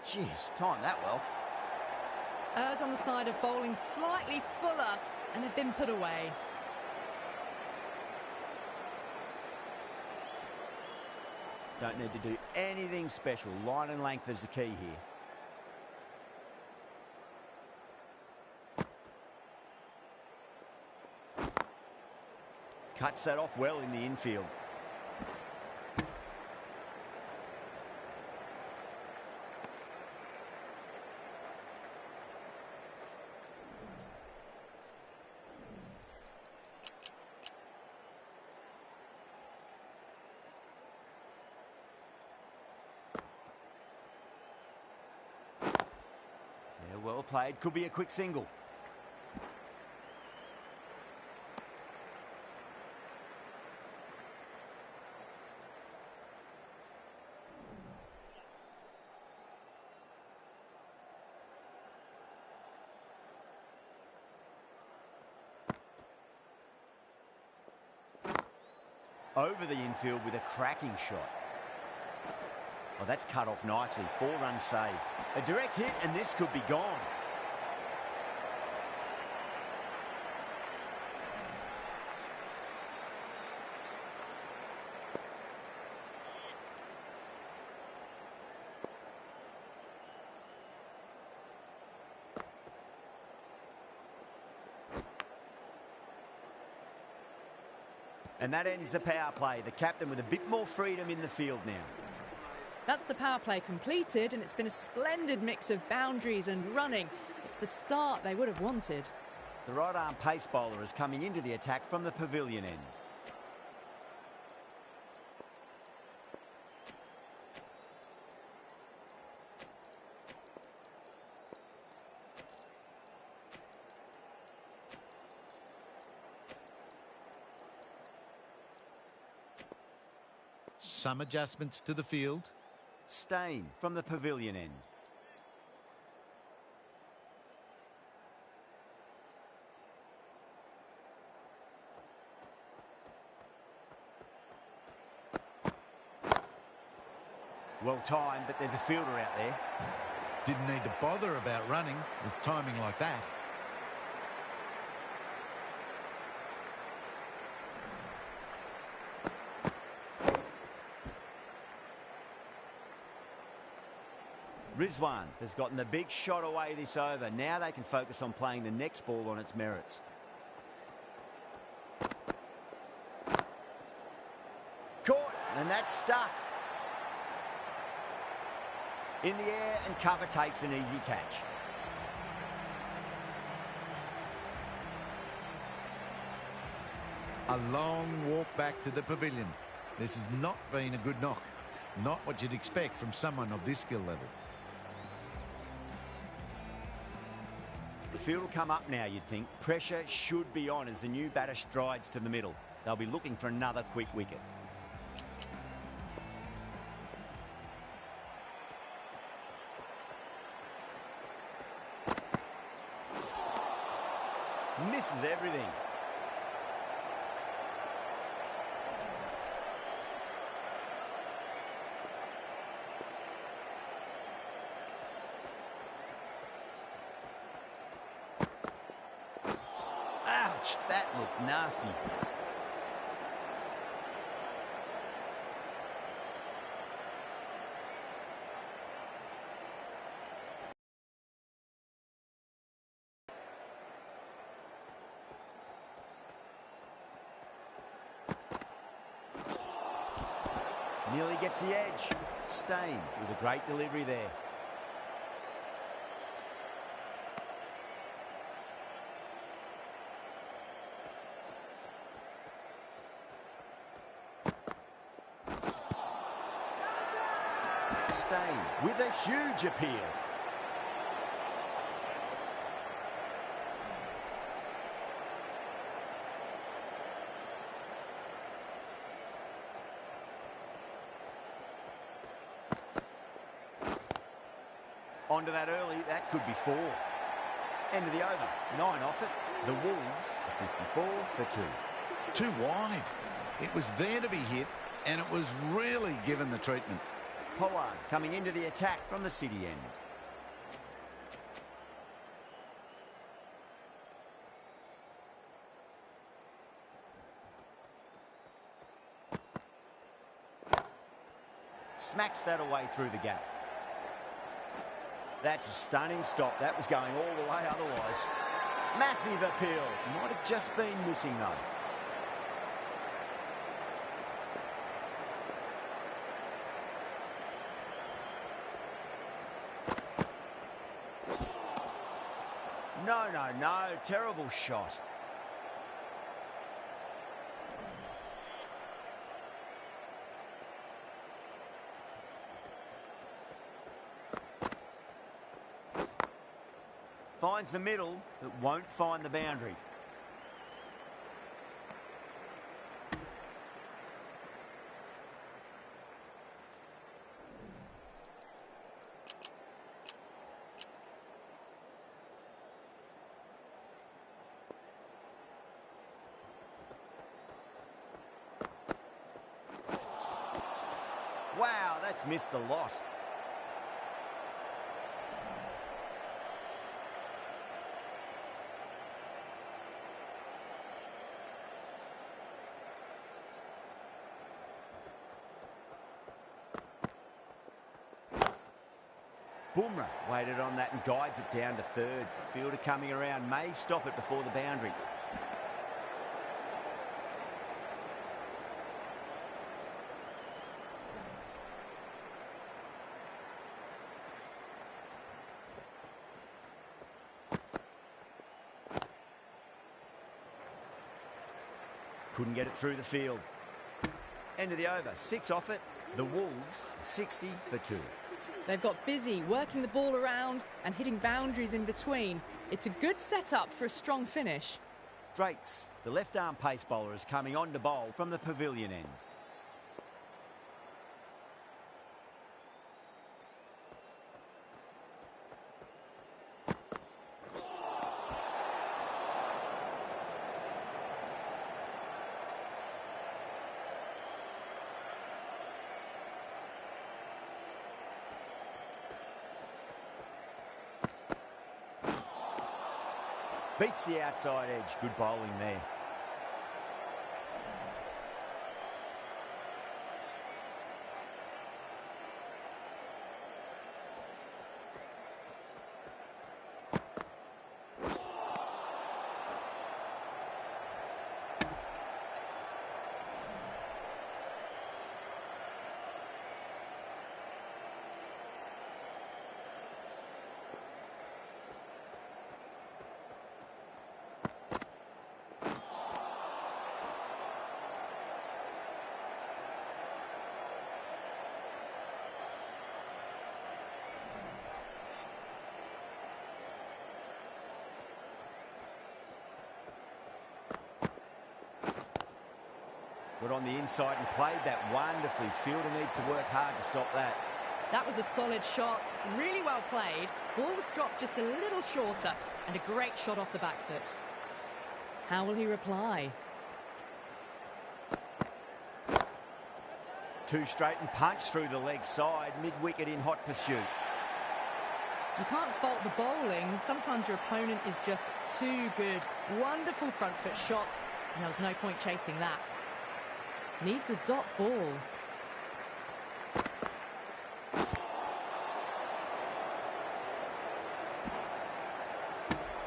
Jeez, timed that well. Errs on the side of bowling slightly fuller, and they've been put away. Don't need to do anything special. Line and length is the key here. Cuts that off well in the infield. Well played. Could be a quick single. Over the infield with a cracking shot. Oh, that's cut off nicely. 4 runs saved. A direct hit, and this could be gone. And that ends the power play. The captain with a bit more freedom in the field now. That's the power play completed, and it's been a splendid mix of boundaries and running. It's the start they would have wanted. The right-arm pace bowler is coming into the attack from the pavilion end. Some adjustments to the field. Stain from the pavilion end. Well timed, but there's a fielder out there. Didn't need to bother about running with timing like that. Rizwan has gotten the big shot away this over. Now they can focus on playing the next ball on its merits. Caught, and that's stuck. In the air, and cover takes an easy catch. A long walk back to the pavilion. This has not been a good knock. Not what you'd expect from someone of this skill level. The field will come up now, you'd think. Pressure should be on as the new batter strides to the middle. They'll be looking for another quick wicket. Misses everything. Ouch, that looked nasty. Nearly gets the edge. Stain with a great delivery there. Stain with a huge appeal. Onto that early, that could be 4. End of the over, 9 off it. The Wolves, 54 for 2. Too wide. It was there to be hit, and it was really given the treatment. Pollard coming into the attack from the city end. Smacks that away through the gap. That's a stunning stop. That was going all the way otherwise. Massive appeal. Might have just been missing though. No. Terrible shot. Finds the middle, but won't find the boundary. Wow, that's missed the lot. Bumrah waited on that and guides it down to third. Fielder coming around may stop it before the boundary. Couldn't get it through the field. End of the over. 6 off it. The Wolves, 60 for 2. They've got busy working the ball around and hitting boundaries in between. It's a good setup for a strong finish. Drakes, the left-arm pace bowler, is coming on to bowl from the pavilion end. Beats the outside edge. Good bowling there. Got on the inside and played that wonderfully. Fielder needs to work hard to stop that. That was a solid shot, really well played. Ball was dropped just a little shorter, and a great shot off the back foot. How will he reply? Two straight and punch through the leg side, mid-wicket in hot pursuit. You can't fault the bowling. Sometimes your opponent is just too good. Wonderful front foot shot, and there was no point chasing that. Needs a dot ball.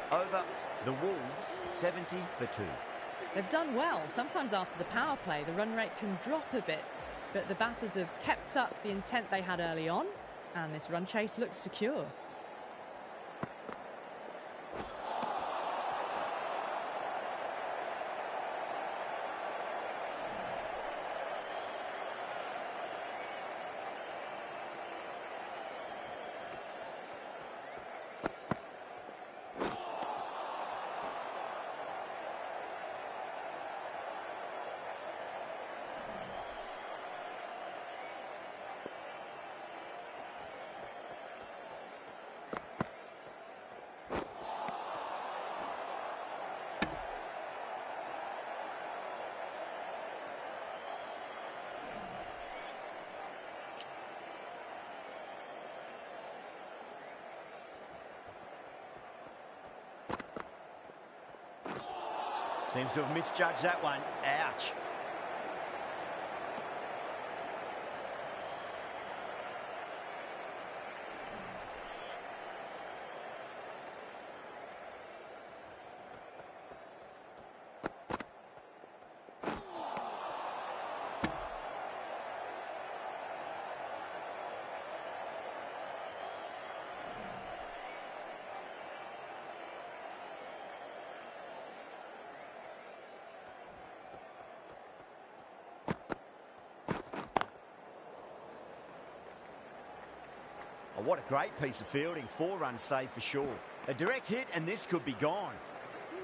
Over. The Wolves, 70 for 2. They've done well. Sometimes after the power play, the run rate can drop a bit, but the batters have kept up the intent they had early on, and this run chase looks secure. Seems to have misjudged that one. Ouch. Oh, what a great piece of fielding. 4 runs saved for sure. A direct hit and this could be gone.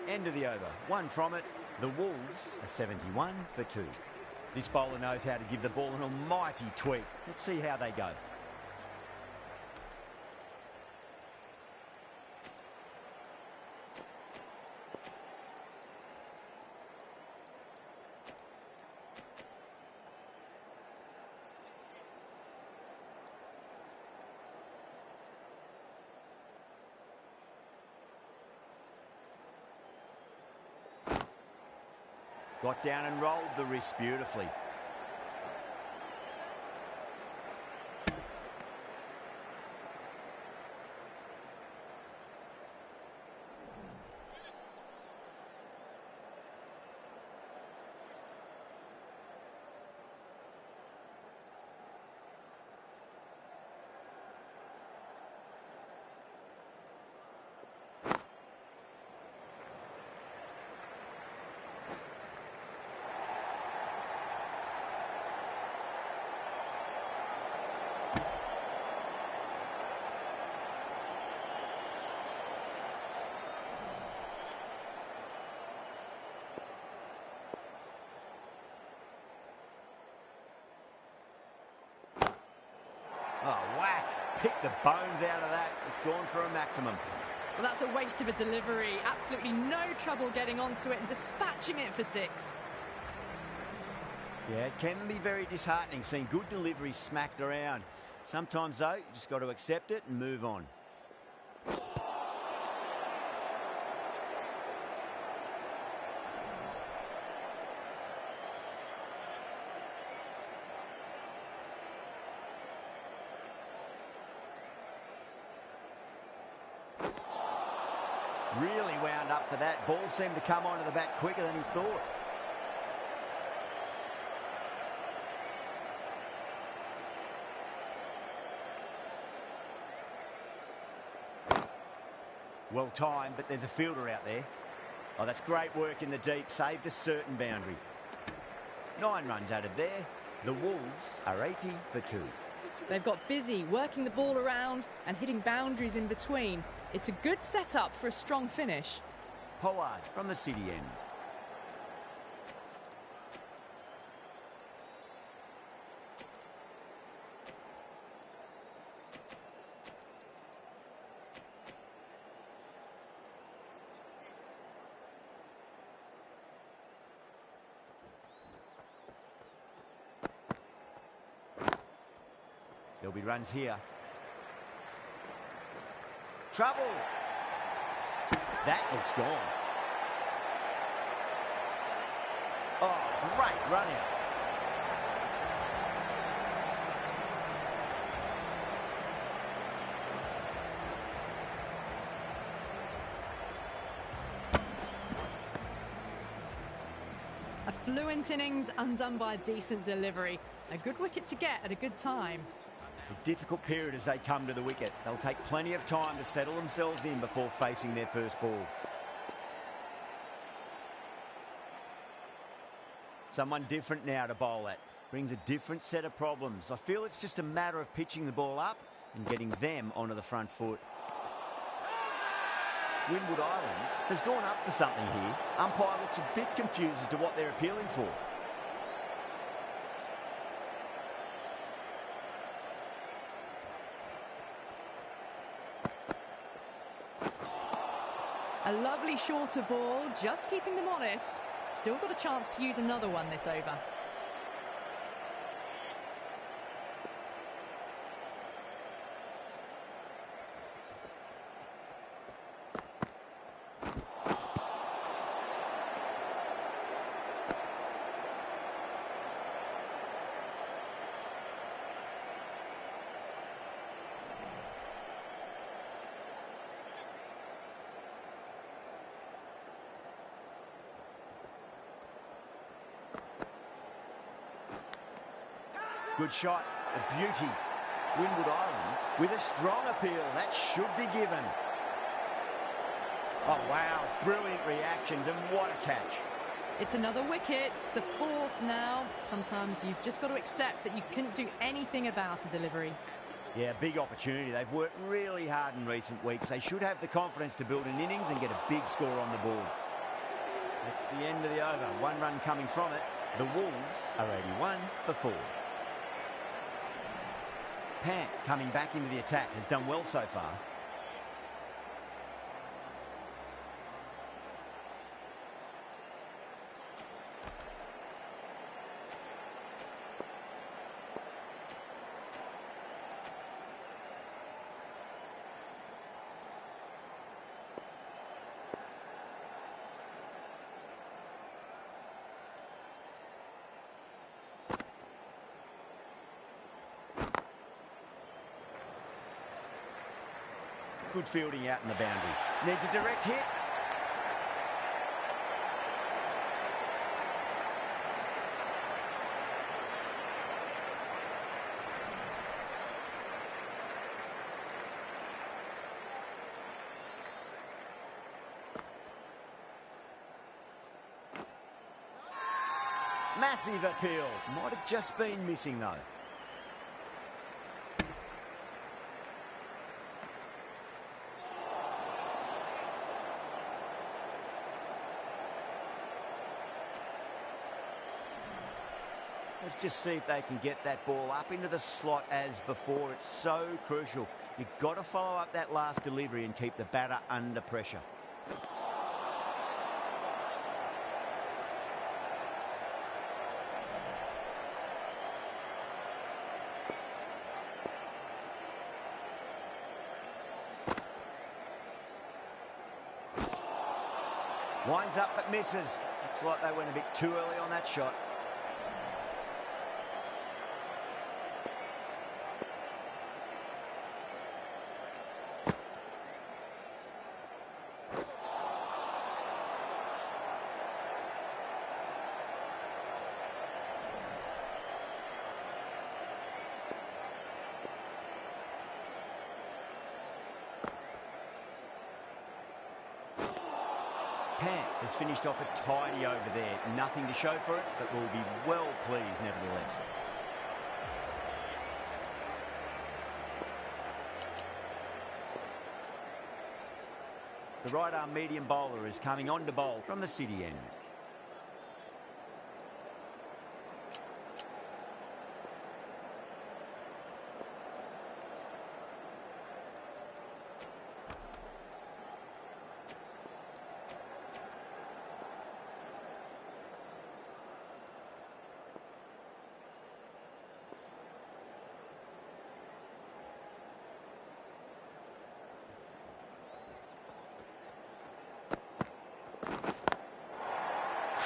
End of the over. 1 from it. The Wolves are 71 for 2. This bowler knows how to give the ball an almighty tweak. Let's see how they go. Got down and rolled the wrist beautifully. Oh, whack. Pick the bones out of that. It's gone for a maximum. Well, that's a waste of a delivery. Absolutely no trouble getting onto it and dispatching it for 6. Yeah, it can be very disheartening seeing good deliveries smacked around. Sometimes, though, you just got to accept it and move on. Really wound up for that. Ball seemed to come onto the back quicker than he thought. Well timed, but there's a fielder out there. Oh, that's great work in the deep. Saved a certain boundary. 9 runs added there. The Wolves are 80 for 2. They've got busy working the ball around and hitting boundaries in between. It's a good setup for a strong finish. Pollard from the city end. There'll be runs here. Trouble. That looks gone. Oh, great run out. A fluent innings undone by a decent delivery. A good wicket to get at a good time. A difficult period as they come to the wicket. They'll take plenty of time to settle themselves in before facing their first ball. Someone different now to bowl at. Brings a different set of problems. I feel it's just a matter of pitching the ball up and getting them onto the front foot. Windward Islands has gone up for something here. Umpire looks a bit confused as to what they're appealing for. A lovely shorter ball, just keeping them honest. Still got a chance to use another one this over. Good shot, a beauty. Windward Islands with a strong appeal. That should be given. Oh, wow. Brilliant reactions and what a catch. It's another wicket. It's the 4th now. Sometimes you've just got to accept that you couldn't do anything about a delivery. Yeah, big opportunity. They've worked really hard in recent weeks. They should have the confidence to build an innings and get a big score on the board. That's the end of the over. 1 run coming from it. The Wolves are 81 for 4. Pant, coming back into the attack, has done well so far. Good fielding out in the boundary. Needs a direct hit. Massive appeal. Might have just been missing though. Let's just see if they can get that ball up into the slot as before. It's so crucial. You've got to follow up that last delivery and keep the batter under pressure. Winds up but misses. Looks like they went a bit too early on that shot. Pant has finished off a tidy over there. Nothing to show for it, but will be well pleased nevertheless. The right-arm medium bowler is coming on to bowl from the city end.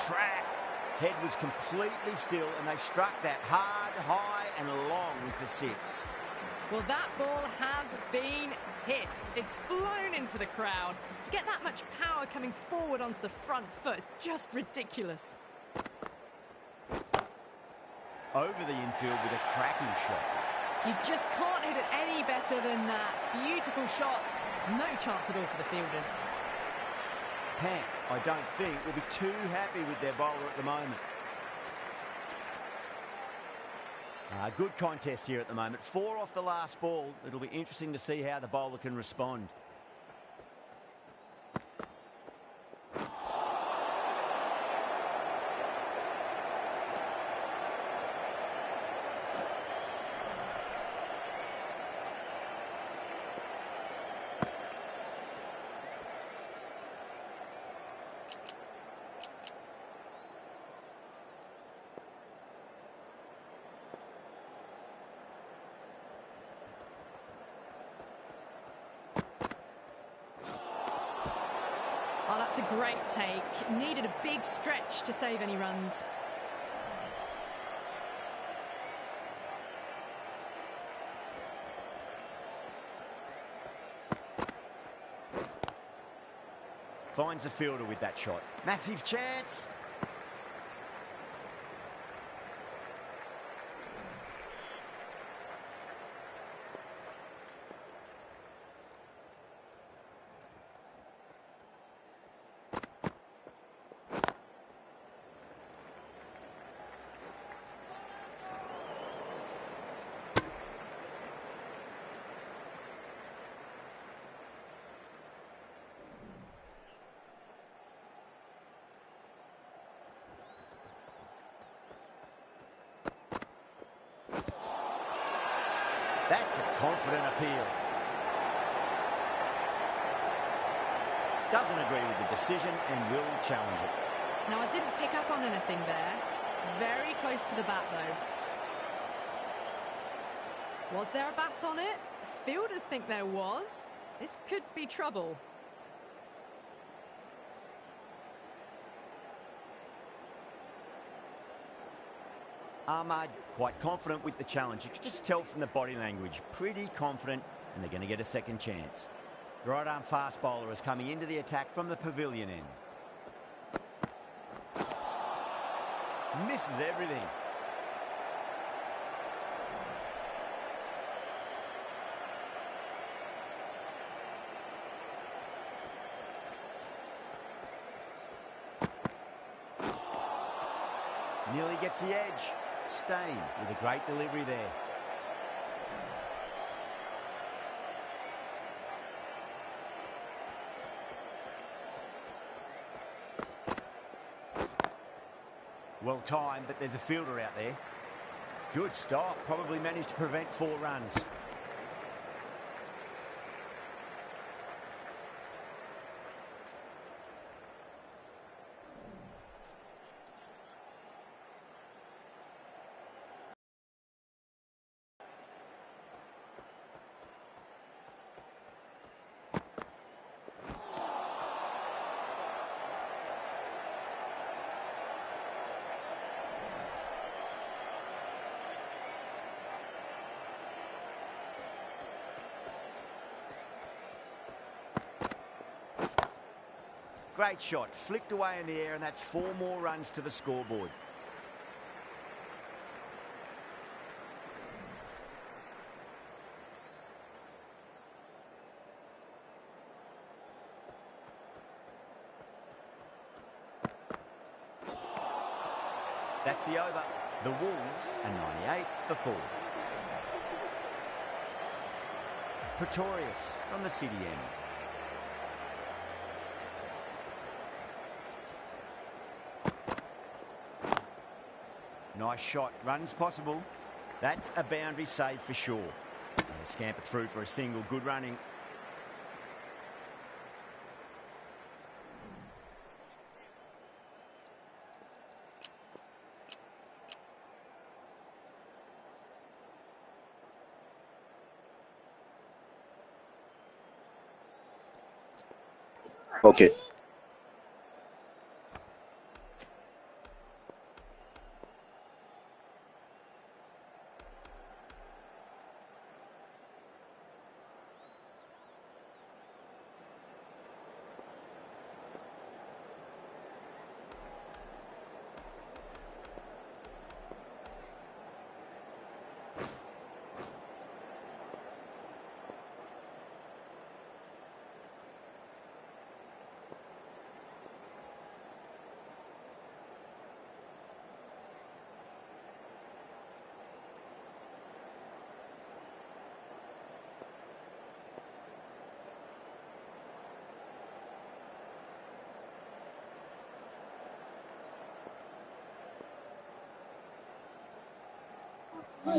Crack. Head was completely still and they struck that hard, high and long for 6. Well, that ball has been hit. It's flown into the crowd. To get that much power coming forward onto the front foot is just ridiculous. Over the infield with a cracking shot. You just can't hit it any better than that. Beautiful shot. No chance at all for the fielders. Pant, I don't think, will be too happy with their bowler at the moment. Good contest here at the moment. 4 off the last ball. It'll be interesting to see how the bowler can respond. Oh, that's a great take. Needed a big stretch to save any runs. Finds the fielder with that shot. Massive chance. That's a confident appeal. Doesn't agree with the decision and will challenge it. Now, I didn't pick up on anything there. Very close to the bat, though. Was there a bat on it? Fielders think there was. This could be trouble. Ahmad, quite confident with the challenge. You can just tell from the body language. Pretty confident, and they're going to get a second chance. The right-arm fast bowler is coming into the attack from the pavilion end. Misses everything. Nearly gets the edge. Stain with a great delivery there. Well timed, but there's a fielder out there. Good stop. Probably managed to prevent 4 runs. Great shot, flicked away in the air, and that's 4 more runs to the scoreboard. That's the over. The Wolves are 98 for 4. Pretorius from the city end. Nice shot. Runs possible. That's a boundary save for sure. And a scamper through for a single. Good running. Okay.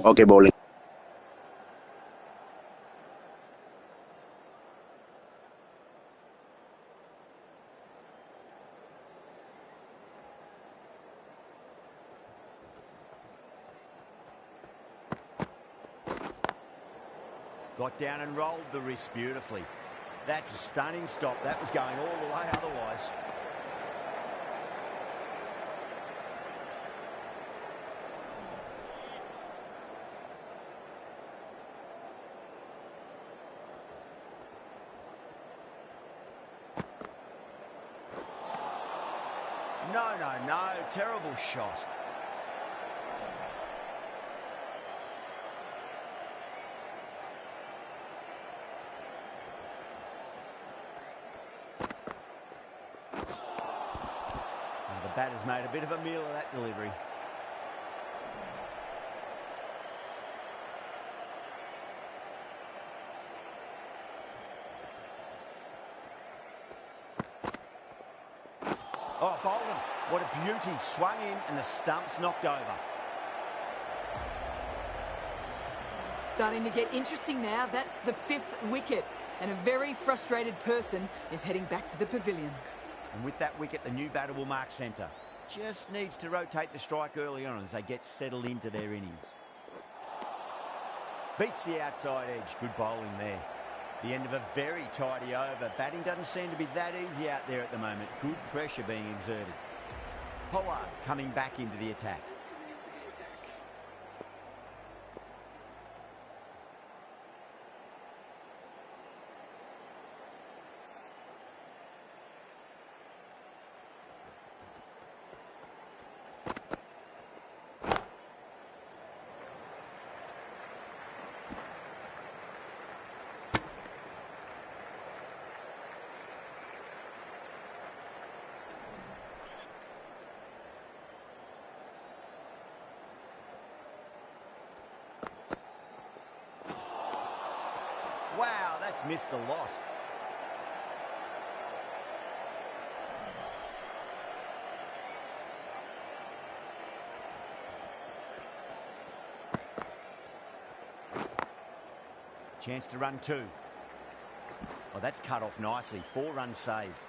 Okay, bowling. Got down and rolled the wrist beautifully. That's a stunning stop. That was going all the way otherwise. No. Terrible shot. The batter's made a bit of a meal of that delivery. Oh, Bolden, what a beauty. Swung in and the stump's knocked over. Starting to get interesting now. That's the 5th wicket. And a very frustrated person is heading back to the pavilion. And with that wicket, the new batter will mark centre. Just needs to rotate the strike early on as they get settled into their innings. Beats the outside edge. Good bowling there. The end of a very tidy over. Batting doesn't seem to be that easy out there at the moment. Good pressure being exerted. Pollard coming back into the attack. Wow, that's missed a lot. Chance to run 2. Oh, that's cut off nicely. 4 runs saved.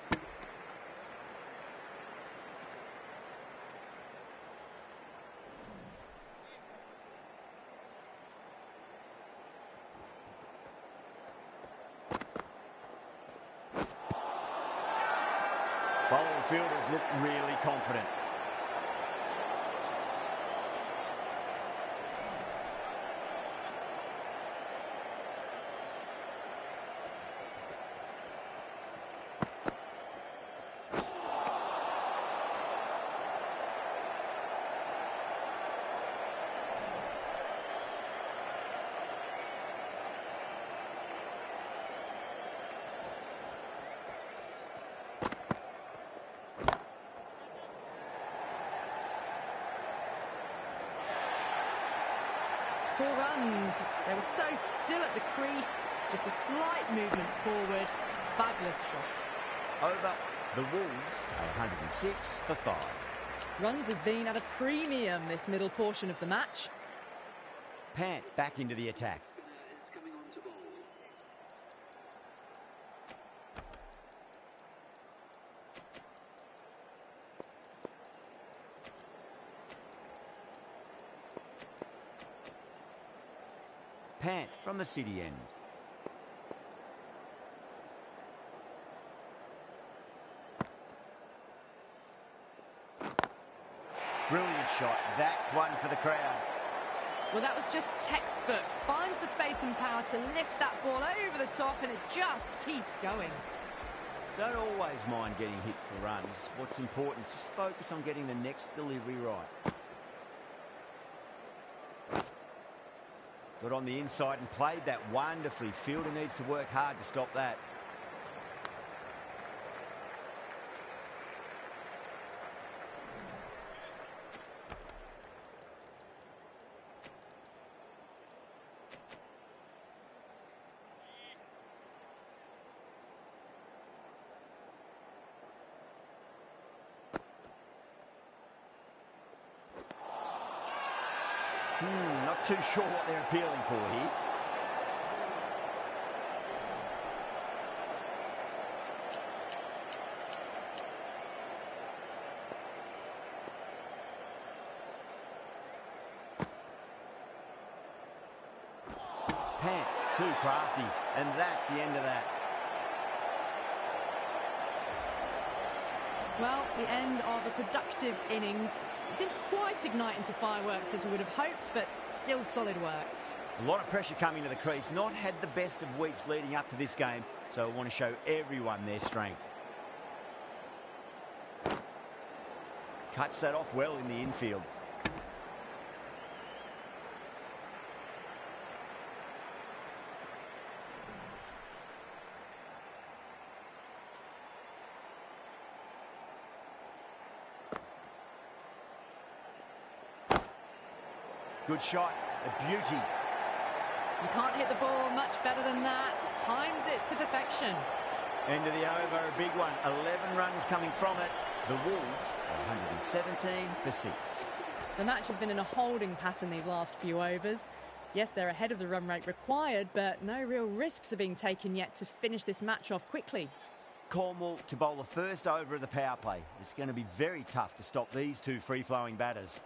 Bowling fielders look really confident. 4 runs. They were so still at the crease, just a slight movement forward. Fabulous shot. Over the Wolves, 106 for 5. Runs have been at a premium this middle portion of the match. Pant back into the attack. It's coming on to bowl. Pant from the city end. Brilliant shot. That's one for the crowd. Well, that was just textbook. Finds the space and power to lift that ball over the top, and it just keeps going. Don't always mind getting hit for runs. What's important, just focus on getting the next delivery right. Got on the inside and played that wonderfully. Fielder needs to work hard to stop that. Not too sure what they're appealing for here. Pant, too crafty, and that's the end of that. Well, the end of a productive innings. It didn't quite ignite into fireworks as we would have hoped, but still solid work. A lot of pressure coming to the crease. Not had the best of weeks leading up to this game, so I want to show everyone their strength. Cuts that off well in the infield. Good shot, a beauty. You can't hit the ball much better than that. Timed it to perfection. End of the over, a big one. 11 runs coming from it. The Wolves, 117 for 6. The match has been in a holding pattern these last few overs. Yes, they're ahead of the run rate required, but no real risks are being taken yet to finish this match off quickly. Cornwall to bowl the first over of the power play. It's going to be very tough to stop these two free-flowing batters.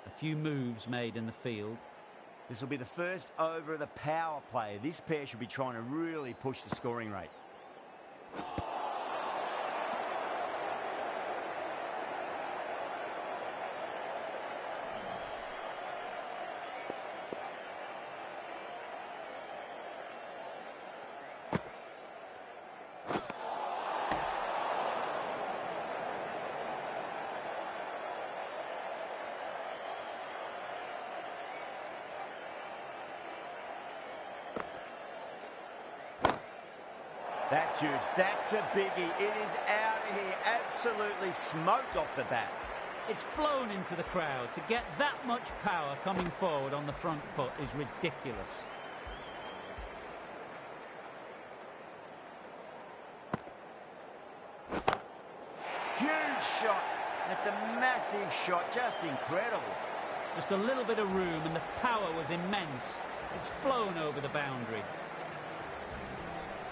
A few moves made in the field. This will be the first over of the power play. This pair should be trying to really push the scoring rate. That's huge. That's a biggie. It is out of here. Absolutely smoked off the bat. It's flown into the crowd. To get that much power coming forward on the front foot is ridiculous. Huge shot. That's a massive shot. Just incredible. Just a little bit of room and the power was immense. It's flown over the boundary.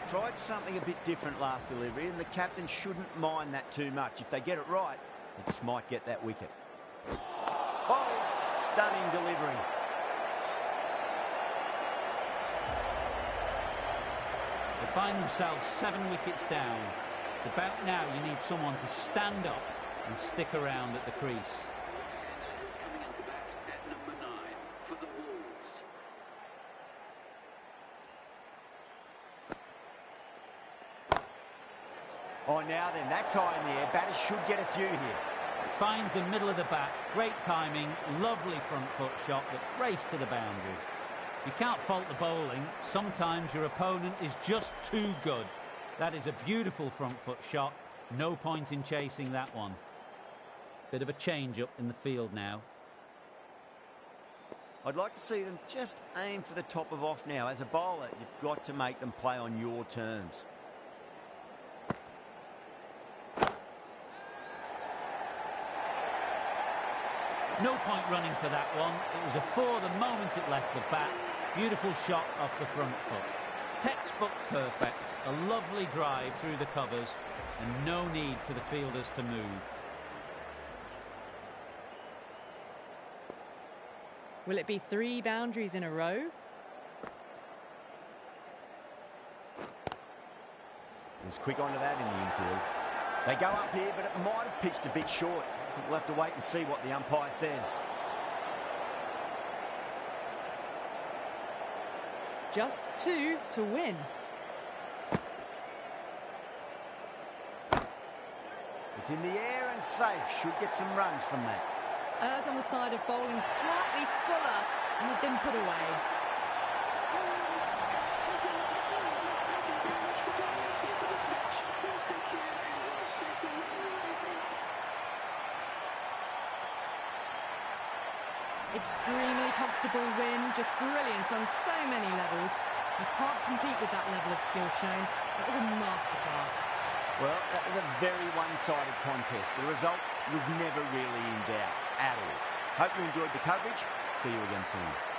Tried something a bit different last delivery, and the captain shouldn't mind that too much. If they get it right, they just might get that wicket. Oh, stunning delivery. They find themselves 7 wickets down. It's about now you need someone to stand up and stick around at the crease. Is coming into bat at number 9 for the Wolves. Oh, now then, that's high in the air. Batters should get a few here. Finds the middle of the bat. Great timing. Lovely front foot shot that's raced to the boundary. You can't fault the bowling. Sometimes your opponent is just too good. That is a beautiful front foot shot. No point in chasing that one. Bit of a change up in the field now. I'd like to see them just aim for the top of off now. As a bowler, you've got to make them play on your terms. No point running for that one. It was a four the moment it left the bat. Beautiful shot off the front foot. Textbook perfect. A lovely drive through the covers and no need for the fielders to move. Will it be 3 boundaries in a row? He's quick onto that in the infield. They go up here, but it might have pitched a bit short. I think we'll have to wait and see what the umpire says. Just 2 to win. It's in the air and safe. Should get some runs from that. Errs on the side of bowling slightly fuller and have been put away. Extremely comfortable win, just brilliant on so many levels. You can't compete with that level of skill shown. It was a masterclass. Well, that was a very one-sided contest. The result was never really in doubt at all. Hope you enjoyed the coverage. See you again soon.